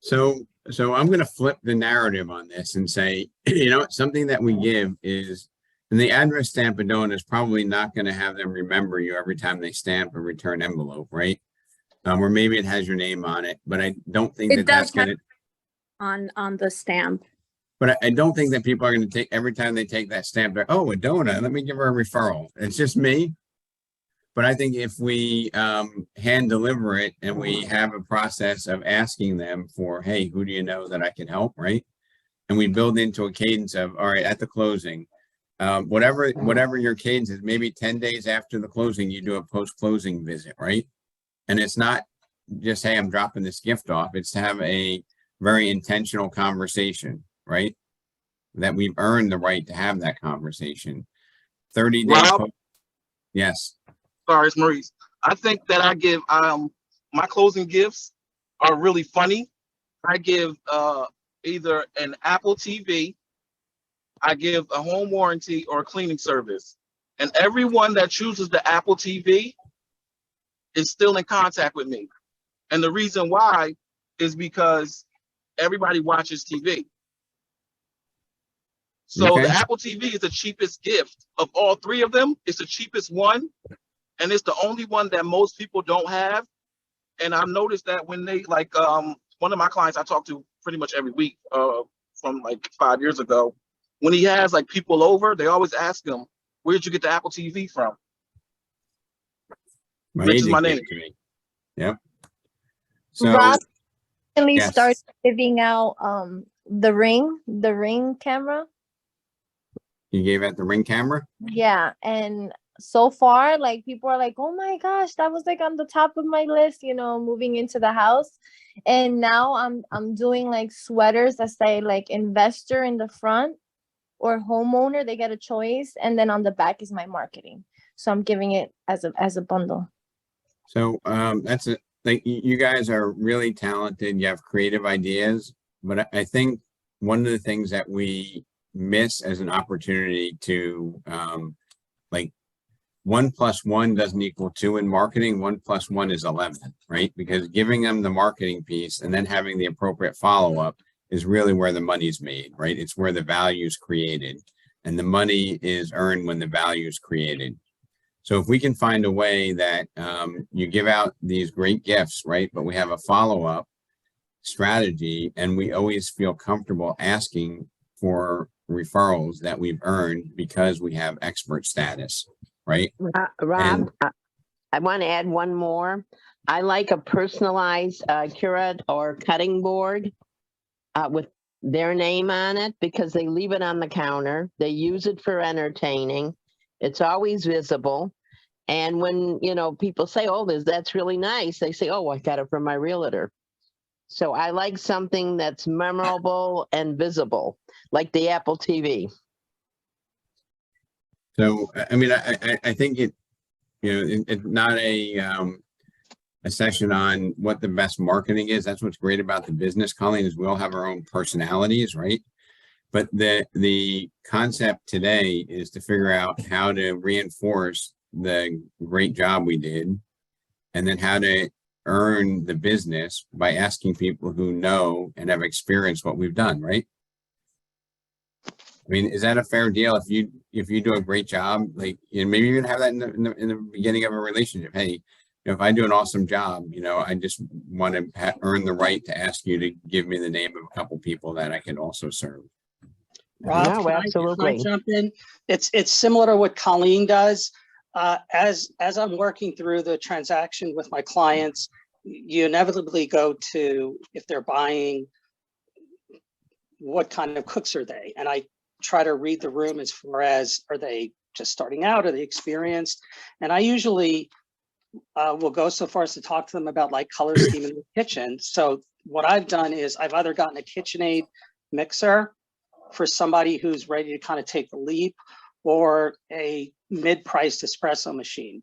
So I'm going to flip the narrative on this and say, you know, something that we give is, and the address stamp Adona is probably not going to have them remember you every time they stamp a return envelope, right? Or maybe it has your name on it, but I don't think that that's going to on the stamp. But I don't think that people are going to take every time they take that stamp, they're, oh, Adona, let me give her a referral. It's just me. But I think if we hand deliver it and we have a process of asking them for, hey, who do you know that I can help, right? And we build into a cadence of, all right, at the closing, whatever your cadence is, maybe 10 days after the closing, you do a post-closing visit, right? And it's not just, hey, I'm dropping this gift off. It's to have a very intentional conversation, right? that we've earned the right to have that conversation. 30 days. Rob? Yes. Sorry, it's Maurice. I think that I give my closing gifts are really funny. I give either an Apple TV, I give a home warranty, or a cleaning service. And everyone that chooses the Apple TV is still in contact with me. And the reason why is because everybody watches TV. So Okay. the Apple TV is the cheapest gift of all three of them. It's the cheapest one. And it's the only one that most people don't have. And I've noticed that when they like one of my clients I talk to pretty much every week from like 5 years ago, when he has like people over, they always ask him, where'd you get the Apple TV from? My Mentions my agent name. gave it to me. Yep. So Rob recently yes. started giving out the ring camera. You gave out the Ring camera? Yeah, and so far, like people are like, "Oh my gosh, that was like on the top of my list," moving into the house. And now I'm doing like sweaters that say like investor in the front or homeowner. They get a choice, and then on the back is my marketing. So I'm giving it as a bundle. So that's it. Like you guys are really talented. You have creative ideas, but I think one of the things that we miss as an opportunity to like 1 + 1 doesn't equal 2 in marketing. 1 + 1 is 11, right? Because giving them the marketing piece and then having the appropriate follow-up is really where the money's made, right? It's where the value is created, and the money is earned when the value is created. So if we can find a way that you give out these great gifts, right? But we have a follow-up strategy, and we always feel comfortable asking for referrals that we've earned because we have expert status, right? Rob, I want to add one more. I like a personalized curate or cutting board with their name on it, because they leave it on the counter. They use it for entertaining. It's always visible. And when, people say, "Oh, that's really nice," they say, "Oh, I got it from my realtor." So I like something that's memorable and visible, like the Apple TV. So, I mean, I think it's not a session on what the best marketing is. That's what's great about the business, Colleen, is we all have our own personalities, right? But the concept today is to figure out how to reinforce the great job we did, and then how to earn the business by asking people who know and have experienced what we've done, right? I mean, is that a fair deal? If you do a great job, like, maybe even have that in the beginning of a relationship. Hey, if I do an awesome job, I just want to earn the right to ask you to give me the name of a couple people that I can also serve. Rob, No, can I absolutely. jump in? It's similar to what Colleen does. As I'm working through the transaction with my clients, you inevitably go to, if they're buying, what kind of cooks are they? And I try to read the room as far as, are they just starting out? Are they experienced? And I usually will go so far as to talk to them about like color scheme in the kitchen. So what I've done is I've either gotten a KitchenAid mixer for somebody who's ready to kind of take the leap, or a mid-priced espresso machine.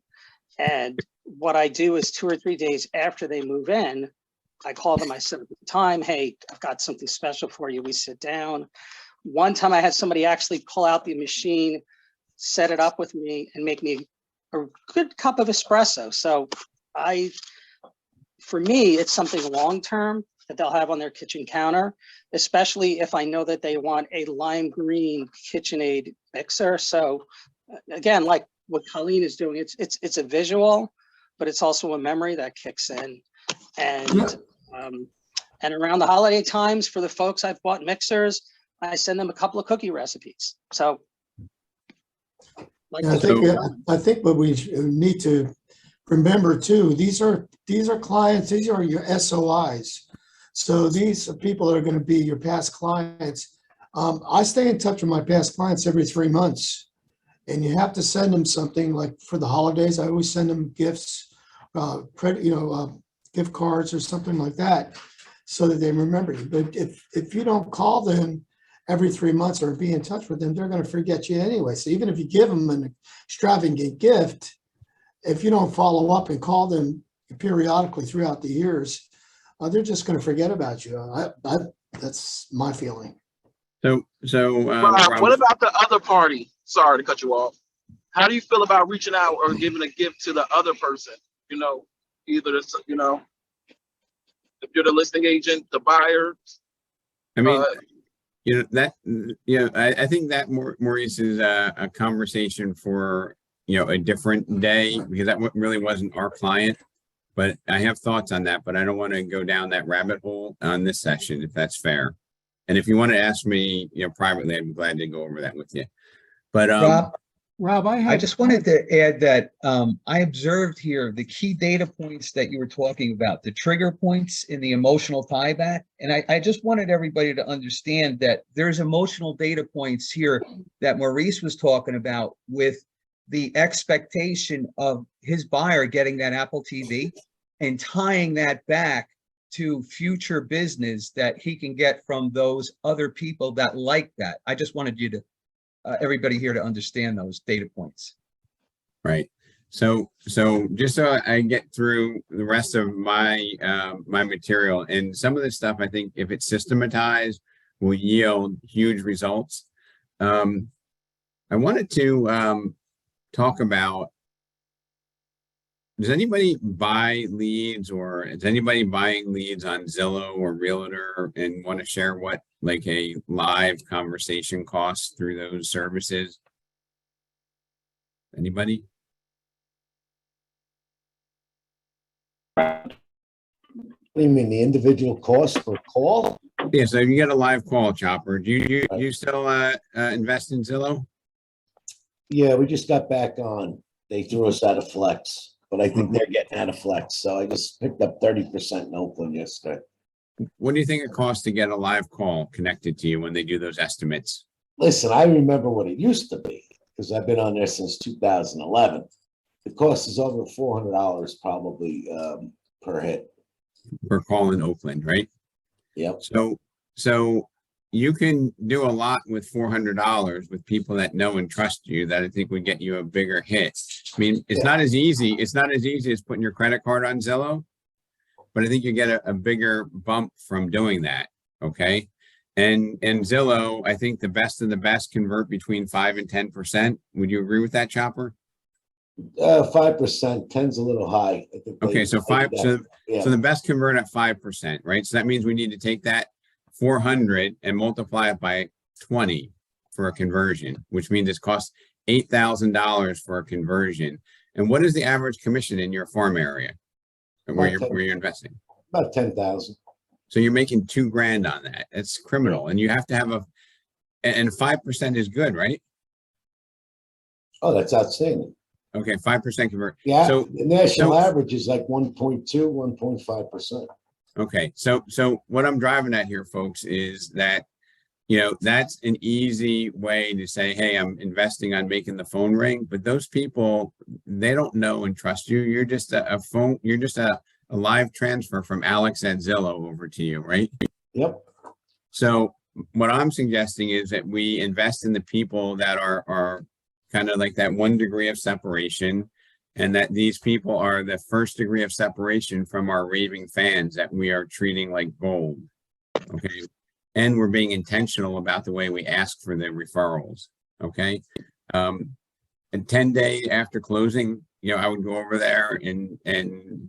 And what I do is 2 or 3 days after they move in, I call them, I set up the time, "Hey, I've got something special for you." We sit down. One time I had somebody actually pull out the machine, set it up with me, and make me a good cup of espresso. So for me, it's something long-term that they'll have on their kitchen counter, especially if I know that they want a lime green KitchenAid mixer. So again, like what Colleen is doing, it's a visual, but it's also a memory that kicks in. And and around the holiday times, for the folks I've bought mixers, I send them a couple of cookie recipes. So like, I think what we need to remember too, these are clients, these are your SOIs. So these are people that are going to be your past clients. I stay in touch with my past clients every 3 months, and you have to send them something. Like for the holidays, I always send them gifts, gift cards or something like that, so that they remember you. But if you don't call them every 3 months or be in touch with them, they're going to forget you anyway. So even if you give them an extravagant gift, if you don't follow up and call them periodically throughout the years, they're just going to forget about you. That's my feeling. So, Rob, what about the other party? Sorry to cut you off. How do you feel about reaching out or giving a gift to the other person? You know, either it's, you know, if you're the listing agent, the buyer. I mean, you know, that, you know, I think that Maurice is a conversation for, you know, a different day, because that really wasn't our client. But I have thoughts on that, but I don't want to go down that rabbit hole on this session, if that's fair. And if you want to ask me, you know, privately, I'd be glad to go over that with you. But Rob, I just wanted to add that I observed here the key data points that you were talking about, the trigger points in the emotional tieback. And I just wanted everybody to understand that there's emotional data points here that Maurice was talking about with the expectation of his buyer getting that Apple TV and tying that back to future business that he can get from those other people that like that. I just wanted you to everybody here to understand those data points. right. So just so I get through the rest of my my material, and some of this stuff, I think if it's systematized, will yield huge results. I wanted to talk about, does anybody buy leads, or is anybody buying leads on Zillow or Realtor, and want to share what like a live conversation costs through those services? Anybody? What do you mean, the individual cost per call? Yeah, so you get a live call, Chopper. Do you still invest in Zillow? Yeah, we just got back on. They threw us out of Flex, but I think they're getting out of Flex. So I just picked up 30% in Oakland yesterday. What do you think it costs to get a live call connected to you when they do those estimates? Listen, I remember what it used to be because I've been on there since 2011. The cost is over $400 probably per hit. Per call in Oakland, right? Yep. So you can do a lot with $400 with people that know and trust you, that I think would get you a bigger hit. I mean, it's not as easy. It's not as easy as putting your credit card on Zillow, but I think you get a bigger bump from doing that. Okay. And Zillow, I think the best of the best convert between 5 and 10%. Would you agree with that, Chopper? 5%, 10's a little high. I think okay, so 5. So the best convert at 5%, right? So that means we need to take that 400 and multiply it by 20 for a conversion, which means it costs $8,000 for a conversion. And what is the average commission in your farm area where you're investing? About 10,000. So you're making $2,000 on that. It's criminal, and you have to have and 5% is good, right? Oh, that's outstanding. Okay, 5% convert. Yeah. So the national average is like 1.2, 1.5%. Okay, so what I'm driving at here, folks, is that, you know, that's an easy way to say, hey, I'm investing on making the phone ring. But those people, they don't know and trust you. You're just a phone. You're just a live transfer from Alex at Zillow over to you, right? Yep. So what I'm suggesting is that we invest in the people that are kind of like that 1 degree of separation, and that these people are the 1st degree of separation from our raving fans that we are treating like gold. Okay. And we're being intentional about the way we ask for the referrals. Okay. And 10 days after closing, you know, I would go over there and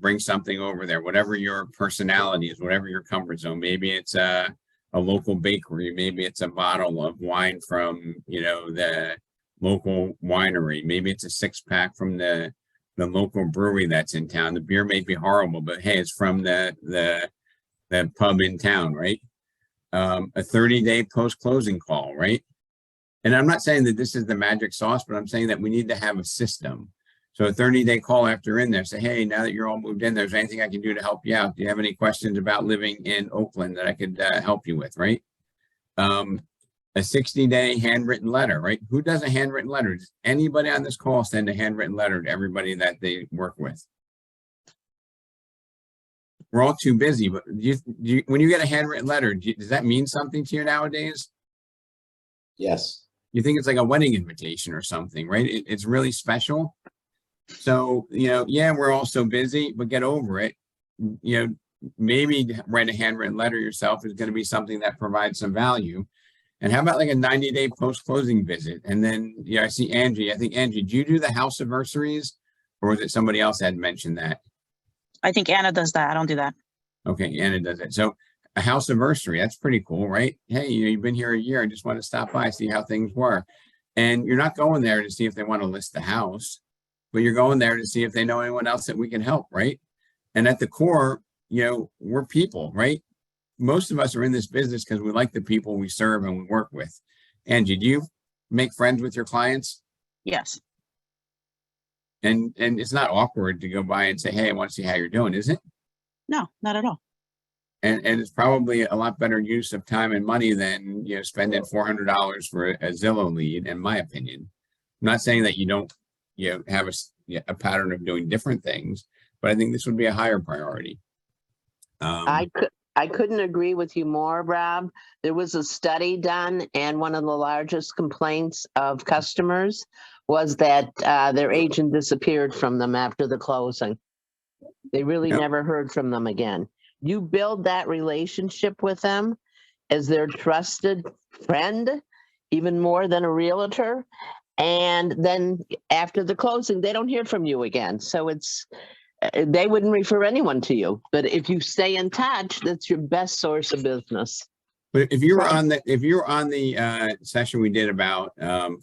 bring something over there, whatever your personality is, whatever your comfort zone. Maybe it's a local bakery. Maybe it's a bottle of wine from, you know, the local winery. Maybe it's a 6-pack from the local brewery that's in town. The beer may be horrible, but hey, it's from the pub in town, right? A 30-day post-closing call, right? And I'm not saying that this is the magic sauce, but I'm saying that we need to have a system. So a 30-day call after you're in there, say, hey, now that you're all moved in, there's anything I can do to help you out? Do you have any questions about living in Oakland that I could help you with, right? A 60-day handwritten letter, right? Who does a handwritten letter? Does anybody on this call send a handwritten letter to everybody that they work with? We're all too busy, but when you get a handwritten letter, does that mean something to you nowadays? Yes. You think it's like a wedding invitation or something, right? It's really special. So, yeah, we're all so busy, but get over it. Maybe write a handwritten letter yourself is going to be something that provides some value. And how about like a 90-day post-closing visit? And then, I see Angie. I think, Angie, do you do the house anniversaries, or was it somebody else had mentioned that? I think Anna does that. I don't do that. Okay, Anna does it. So a house anniversary, that's pretty cool, right? Hey, you've been here a year. I just want to stop by, see how things were. And you're not going there to see if they want to list the house, but you're going there to see if they know anyone else that we can help, right? And at the core, we're people, right? Most of us are in this business because we like the people we serve and we work with. Angie, do you make friends with your clients? Yes. And it's not awkward to go by and say, hey, I want to see how you're doing, is it? No, not at all. And it's probably a lot better use of time and money than, spending $400 for a Zillow lead, in my opinion. I'm not saying that you don't, have a pattern of doing different things, but I think this would be a higher priority. I couldn't agree with you more, Rob. There was a study done, and one of the largest complaints of customers was that their agent disappeared from them after the closing. They really never heard from them again. You build that relationship with them as their trusted friend, even more than a realtor. And then after the closing, they don't hear from you again. So they wouldn't refer anyone to you. But if you stay in touch, that's your best source of business. But if you were on the session we did about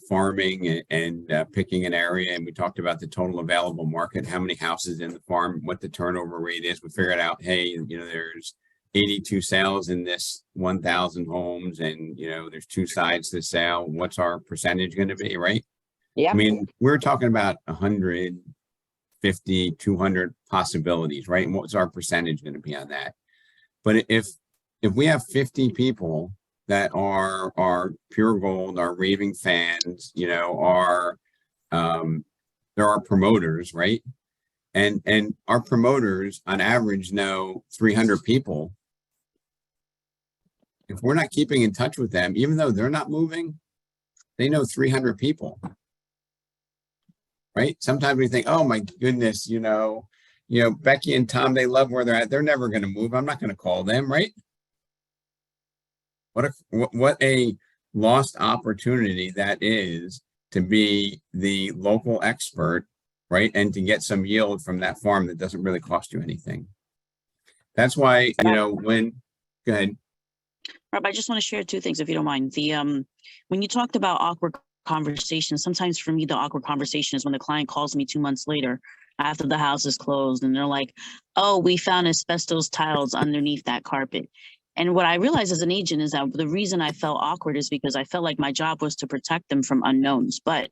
farming and picking an area, and we talked about the total available market, how many houses in the farm, what the turnover rate is, we figured out, hey, there's 82 sales in this 1,000 homes, and there's 2 sides to the sale. What's our percentage going to be, right? Yeah. I mean, we're talking about 150, 200 possibilities, right? And what's our percentage going to be on that? But if we have 50 people that are pure gold, are raving fans, there are promoters, right? And our promoters on average know 300 people. If we're not keeping in touch with them, even though they're not moving, they know 300 people, right? Sometimes we think, oh my goodness, Becky and Tom, they love where they're at. They're never going to move. I'm not going to call them, right? What a lost opportunity that is to be the local expert, right? And to get some yield from that farm that doesn't really cost you anything. That's why, go ahead. Rob, I just want to share 2 things, if you don't mind. When you talked about awkward conversations, sometimes for me, the awkward conversation is when the client calls me 2 months later after the house is closed, and they're like, oh, we found asbestos tiles underneath that carpet. And what I realized as an agent is that the reason I felt awkward is because I felt like my job was to protect them from unknowns, but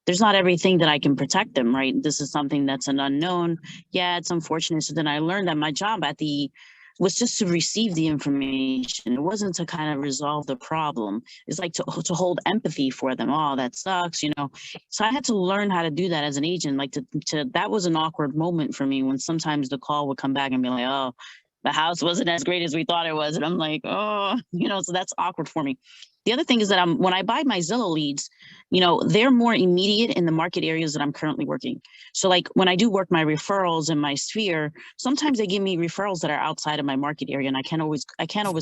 there's not everything that I can protect them, right? This is something that's an unknown. Yeah, it's unfortunate. So then I learned that my job was just to receive the information. It wasn't to kind of resolve the problem. It's like to hold empathy for them. Oh, that sucks, So I had to learn how to do that as an agent. Like that was an awkward moment for me when sometimes the call would come back and be like, oh, the house wasn't as great as we thought it was. And I'm like, oh, so that's awkward for me. The other thing is that when I buy my Zillow leads, they're more immediate in the market areas that I'm currently working. So like when I do work my referrals in my sphere, sometimes they give me referrals that are outside of my market area, and I can't always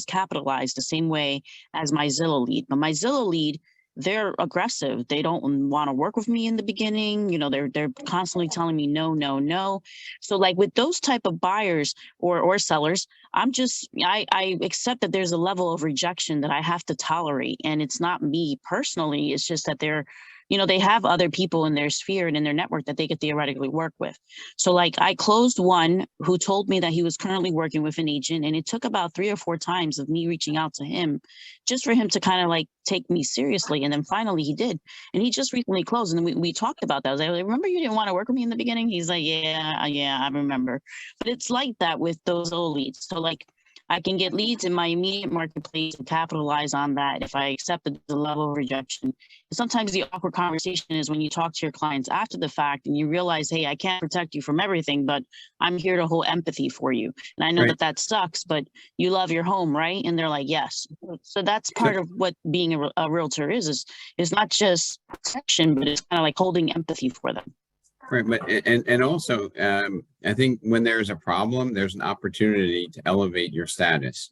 capitalize the same way as my Zillow lead. But my Zillow lead, they're aggressive. They don't want to work with me in the beginning. They're constantly telling me no, no, no. So like with those type of buyers or sellers, I accept that there's a level of rejection that I have to tolerate. And it's not me personally. It's just that they have other people in their sphere and in their network that they could theoretically work with. So like I closed one who told me that he was currently working with an agent, and it took about 3 or 4 times of me reaching out to him just for him to kind of like take me seriously. And then finally he did. And he just recently closed, and we talked about that. I was like, remember you didn't want to work with me in the beginning? He's like, yeah, I remember. But it's like that with those old leads. So like I can get leads in my immediate marketplace and capitalize on that if I accept the level of rejection. Sometimes the awkward conversation is when you talk to your clients after the fact and you realize, hey, I can't protect you from everything, but I'm here to hold empathy for you. And I know Right. that that sucks, but you love your home, right? And they're like, yes. So that's part of what being a realtor is not just protection, but it's kind of like holding empathy for them. Right, but and also, I think when there's a problem, there's an opportunity to elevate your status.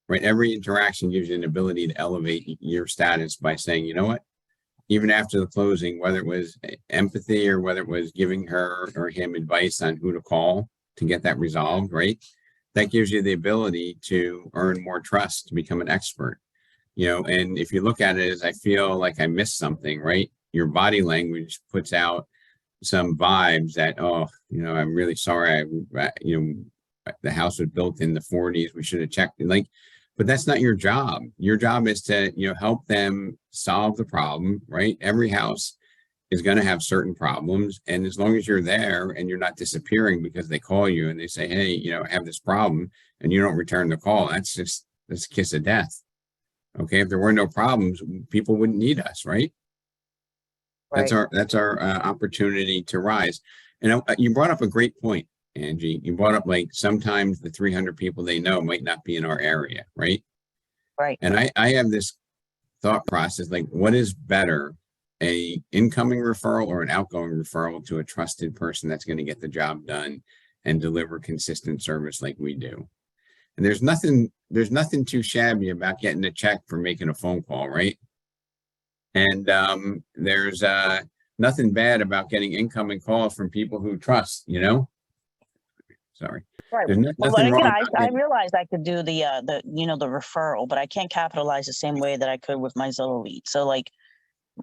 Right, every interaction gives you an ability to elevate your status by saying, you know what, even after the closing, whether it was empathy or whether it was giving her or him advice on who to call to get that resolved, right? That gives you the ability to earn more trust, to become an expert. You know, and if you look at it as I feel like I missed something, right? Your body language puts out some vibes that, oh, you know, I'm really sorry. You know, the house was built in the 40s. We should have checked. Like, but that's not your job. Your job is to, you know, help them solve the problem, right? Every house is going to have certain problems. And as long as you're there and you're not disappearing because they call you and they say, hey, you know, I have this problem, and you don't return the call, that's a kiss of death. Okay. If there were no problems, people wouldn't need us, right? That's our opportunity to rise. And you brought up a great point, Angie. You brought up, like, sometimes the 300 people they know might not be in our area, right? Right. And I have this thought process, like, what is better, a incoming referral or an outgoing referral to a trusted person that's going to get the job done and deliver consistent service like we do? And there's nothing too shabby about getting a check for making a phone call, right? And there's nothing bad about getting incoming calls from people who trust, you know? Sorry. Right. There's Well, nothing again, wrong I about getting, realized I could do the you know, the referral, but I can't capitalize the same way that I could with my Zillow lead. So, like,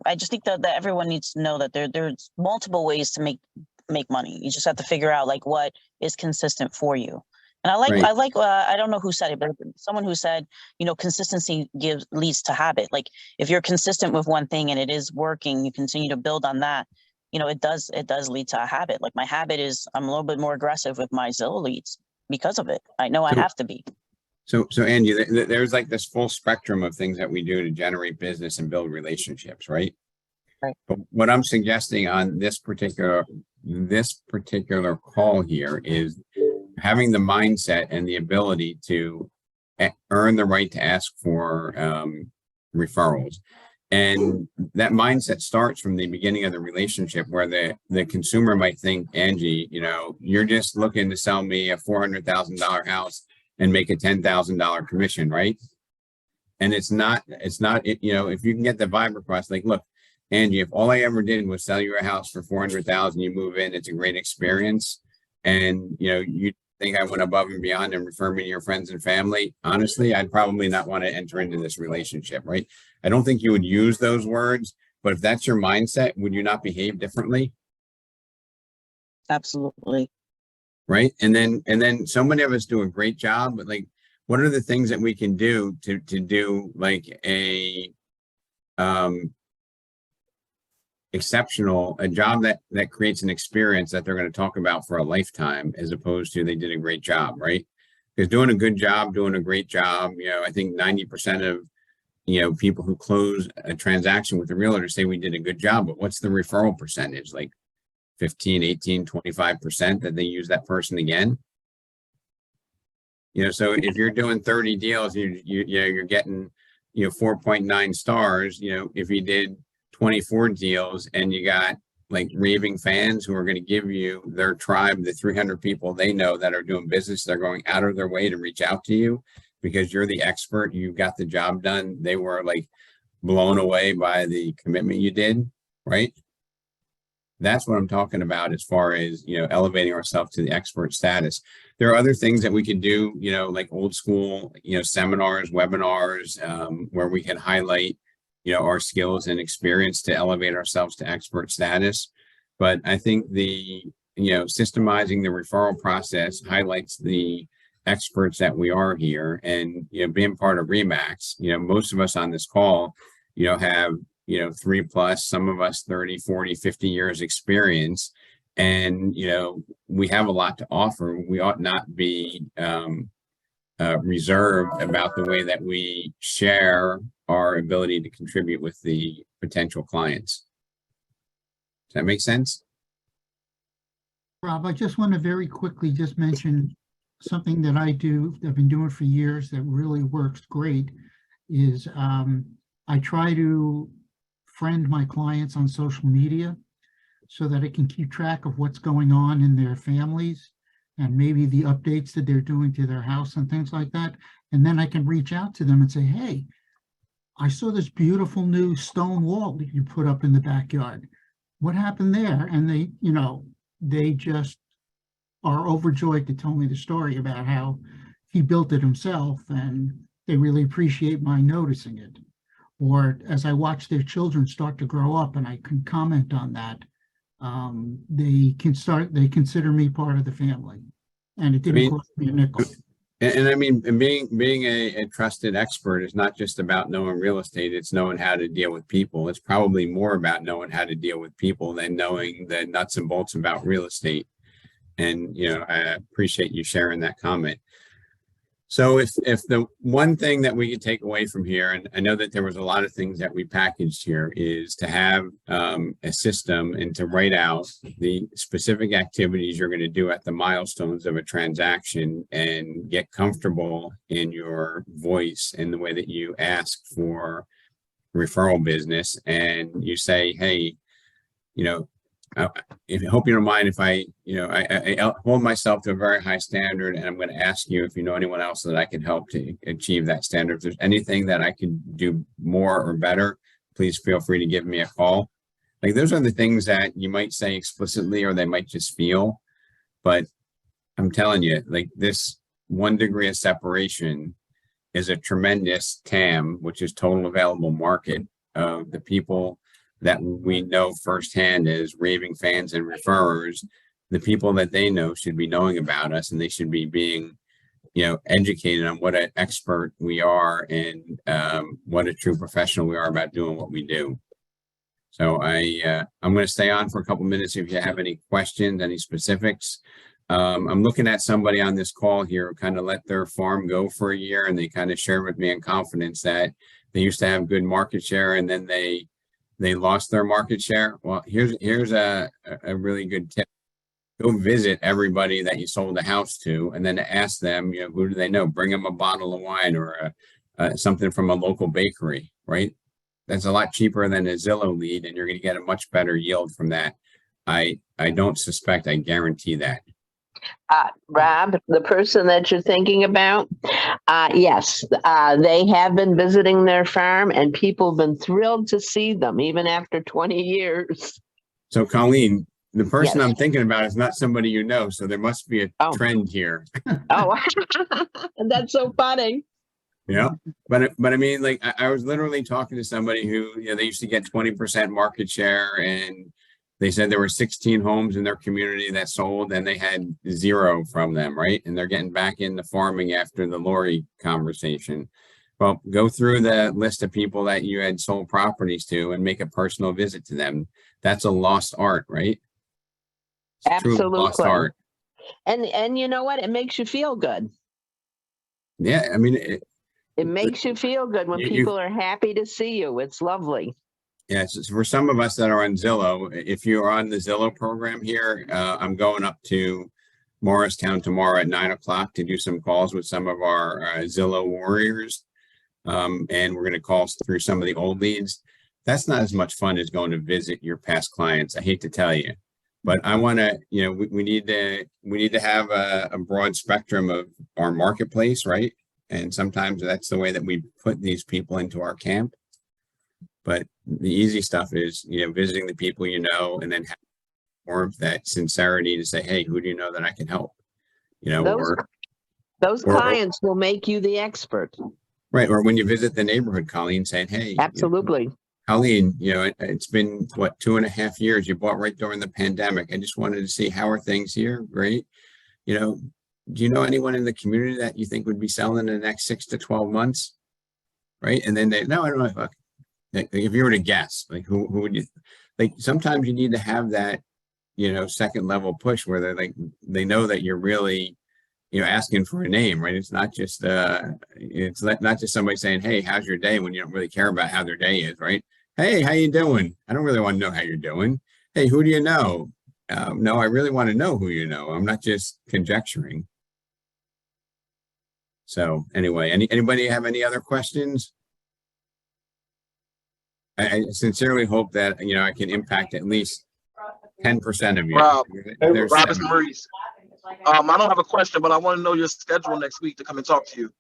I just think that everyone needs to know that there's multiple ways to make money. You just have to figure out, like, what is consistent for you. And right. I don't know who said it, but someone who said, you know, consistency leads to habit. Like, if you're consistent with one thing and it is working, you continue to build on that. You know, it does lead to a habit. Like, my habit is I'm a little bit more aggressive with my Zillow leads because of it. I know I So- have to be. So Angie, there's like this full spectrum of things that we do to generate business and build relationships, right? Right. But what I'm suggesting on this particular call here is having the mindset and the ability to earn the right to ask for referrals. And that mindset starts from the beginning of the relationship, where the consumer might think, Angie, you know, you're just looking to sell me a $400,000 house and make a $10,000 commission, right? And it's not, you know, if you can get the vibe across, like, look, Angie, if all I ever did was sell you a house for 400,000, you move in, it's a great experience. And, you know, you think I went above and beyond and refer me to your friends and family, honestly, I'd probably not want to enter into this relationship, right? I don't think you would use those words, but if that's your mindset, would you not behave differently? Absolutely. Right. And then so many of us do a great job, but, like, what are the things that we can do to do, like, a exceptional, a job that creates an experience that they're going to talk about for a lifetime, as opposed to they did a great job, right? Because doing a good job, doing a great job, you know, I think 90% of, you know, people who close a transaction with a realtor say we did a good job, but what's the referral percentage? Like 15, 18, 25% that they use that person again. You know, so if you're doing 30 deals, you know, you're getting, you know, 4.9 stars. You know, if you did 24 deals and you got, like, raving fans who are going to give you their tribe, the 300 people they know that are doing business, they're going out of their way to reach out to you because you're the expert, you got the job done. They were, like, blown away by the commitment you did, right? That's what I'm talking about as far as, you know, elevating ourselves to the expert status. There are other things that we could do, you know, like old school, you know, seminars, webinars, where we can highlight, you know, our skills and experience to elevate ourselves to expert status. But I think you know, systemizing the referral process highlights the experts that we are here. And, you know, being part of RE/MAX, you know, most of us on this call, you know, have, you know, 3+, some of us 30, 40, 50 years experience. And, you know, we have a lot to offer. We ought not be reserved about the way that we share our ability to contribute with the potential clients. Does that make sense? Rob, I just want to very quickly just mention something that I've been doing for years that really works great is I try to friend my clients on social media so that I can keep track of what's going on in their families and maybe the updates that they're doing to their house and things like that. And then I can reach out to them and say, hey, I saw this beautiful new stone wall that you put up in the backyard. What happened there? And they, you know, they just are overjoyed to tell me the story about how he built it himself, and they really appreciate my noticing it. Or as I watch their children start to grow up and I can comment on that, they consider me part of the family, and it didn't cost me a nickel. And I mean, being a trusted expert is not just about knowing real estate, it's knowing how to deal with people. It's probably more about knowing how to deal with people than knowing the nuts and bolts about real estate. And, you know, I appreciate you sharing that comment. So if the one thing that we could take away from here, and I know that there was a lot of things that we packaged here, is to have a system and to write out the specific activities you're going to do at the milestones of a transaction and get comfortable in your voice and the way that you ask for referral business. And you say, hey, you know, I hope you don't mind if I hold myself to a very high standard, and I'm going to ask you if you know anyone else that I can help to achieve that standard. If there's anything that I can do more or better, please feel free to give me a call. Like, those are the things that you might say explicitly, or they might just feel, but I'm telling you, like, this 1 degree of separation is a tremendous TAM, which is total available market of the people that we know firsthand as raving fans and referrers. The people that they know should be knowing about us, and they should be being, you know, educated on what an expert we are and what a true professional we are about doing what we do. So I'm going to stay on for a couple minutes if you have any questions, any specifics. I'm looking at somebody on this call here who kind of let their farm go for a year, and they kind of shared with me in confidence that they used to have good market share, and then they lost their market share. Well, here's a really good tip. Go visit everybody that you sold the house to, and then ask them, you know, who do they know? Bring them a bottle of wine or something from a local bakery, right? That's a lot cheaper than a Zillow lead, and you're going to get a much better yield from that. I don't suspect, I guarantee that. Rob, the person that you're thinking about, yes, they have been visiting their farm, and people have been thrilled to see them even after 20 years. So, Colleen, the person Yes. I'm thinking about is not somebody you know, so there must be a trend here. Oh, that's so funny. Yeah, but I mean, like, I was literally talking to somebody who, you know, they used to get 20% market share, and they said there were 16 homes in their community that sold, and they had 0 from them, right? And they're getting back into farming after the Lori conversation. Well, go through the list of people that you had sold properties to and make a personal visit to them. That's a lost art, right? It's truly lost Absolutely. art. And you know what? It makes you feel good. Yeah, I mean, It makes you feel good when people are happy to see you. It's lovely. yeah, so for some of us that are on Zillow, if you're on the Zillow program here, I'm going up to Morristown tomorrow at 9 o'clock to do some calls with some of our Zillow warriors. And we're going to call through some of the old leads. That's not as much fun as going to visit your past clients. I hate to tell you, but I want to, you know, we need to have a broad spectrum of our marketplace, right? And sometimes that's the way that we put these people into our camp. But the easy stuff is, you know, visiting the people you know, and then have more of that sincerity to say, hey, who do you know that I can help? You know, those clients will make you the expert. Right. Or when you visit the neighborhood, Colleen, saying, hey, absolutely. You know, Colleen, you know, it's been what, 2.5 years, you bought right during the pandemic. I just wanted to see, how are things here? Great. You know, do you know anyone in the community that you think would be selling in the next 6 to 12 months? Right. And then no, I don't know. If you were to guess, like, who would you, like, sometimes you need to have that, you know, second level push where they're like, they know that you're really asking for a name, right? It's not just not just somebody saying, "Hey, how's your day?" when you don't really care about how their day is, right? Hey, how you doing? I don't really want to know how you're doing. Hey, who do you know? No, I really want to know who you know. I'm not just conjecturing. So anyway, anybody have any other questions? I sincerely hope that, I can impact at least 10% of you. Rob, There's Roberts 7. Maurice. I don't have a question, but I want to know your schedule next week to come and talk to you.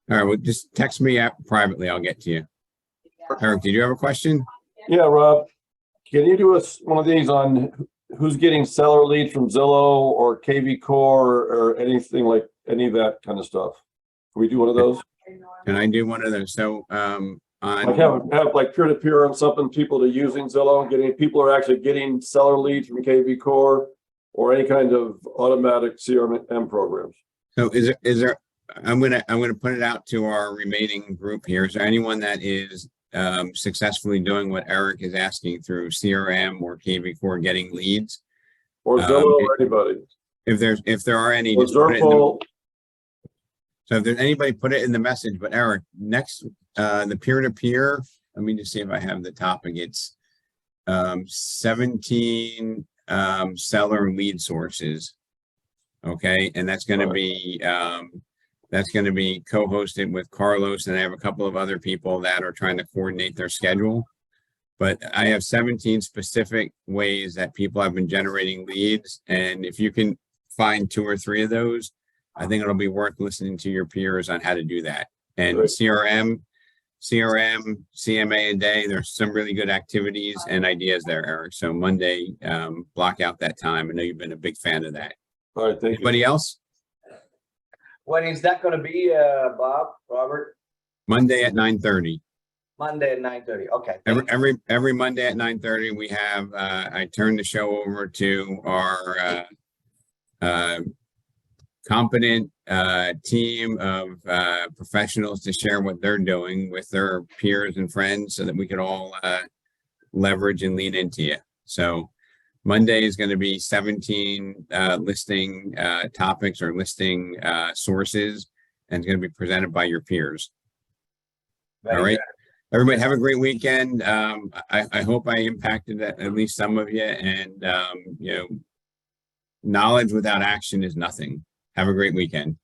All right, well, just text me out privately. I'll get to you. Eric, did you have a question? Yeah, Rob, can you do us one of these on who's getting seller leads from Zillow or KV Core or anything like any of that kind of stuff? Can we do one of those? Can I do one of those? So, Like have like peer-to-peer on something, people that are using Zillow, people are actually getting seller leads from KV Core or any kind of automatic CRM programs. So is there, I'm gonna put it out to our remaining group here. Is there anyone that is successfully doing what Eric is asking through CRM or KV Core, getting leads? Or Zillow or anybody? If there are any, Or just put it in Zerpo. So if there's anybody, put it in the message. But Eric, next, the peer-to-peer, let me just see if I have the topic. It's 17 seller lead sources. Okay, and that's going to be co-hosted with Carlos, and I have a couple of other people that are trying to coordinate their schedule. But I have 17 specific ways that people have been generating leads, and if you can find 2 or 3 of those, I think it'll be worth listening to your peers on how to do that. And Right. CRM, CMA a day, there's some really good activities and ideas there, Eric. So Monday, block out that time. I know you've been a big fan of that. All right, thank Anybody you. else? When is that gonna be, Bob, Robert? Monday at 9:30. Monday at 9:30, okay. Every Monday at 9:30, we have, I turn the show over to our competent team of professionals to share what they're doing with their peers and friends so that we can all leverage and lean into you. So Monday is going to be 17 listing topics or listing sources, and it's going to be presented by your peers. All right. Everybody have a great weekend. I hope I impacted at least some of you, and knowledge without action is nothing. Have a great weekend.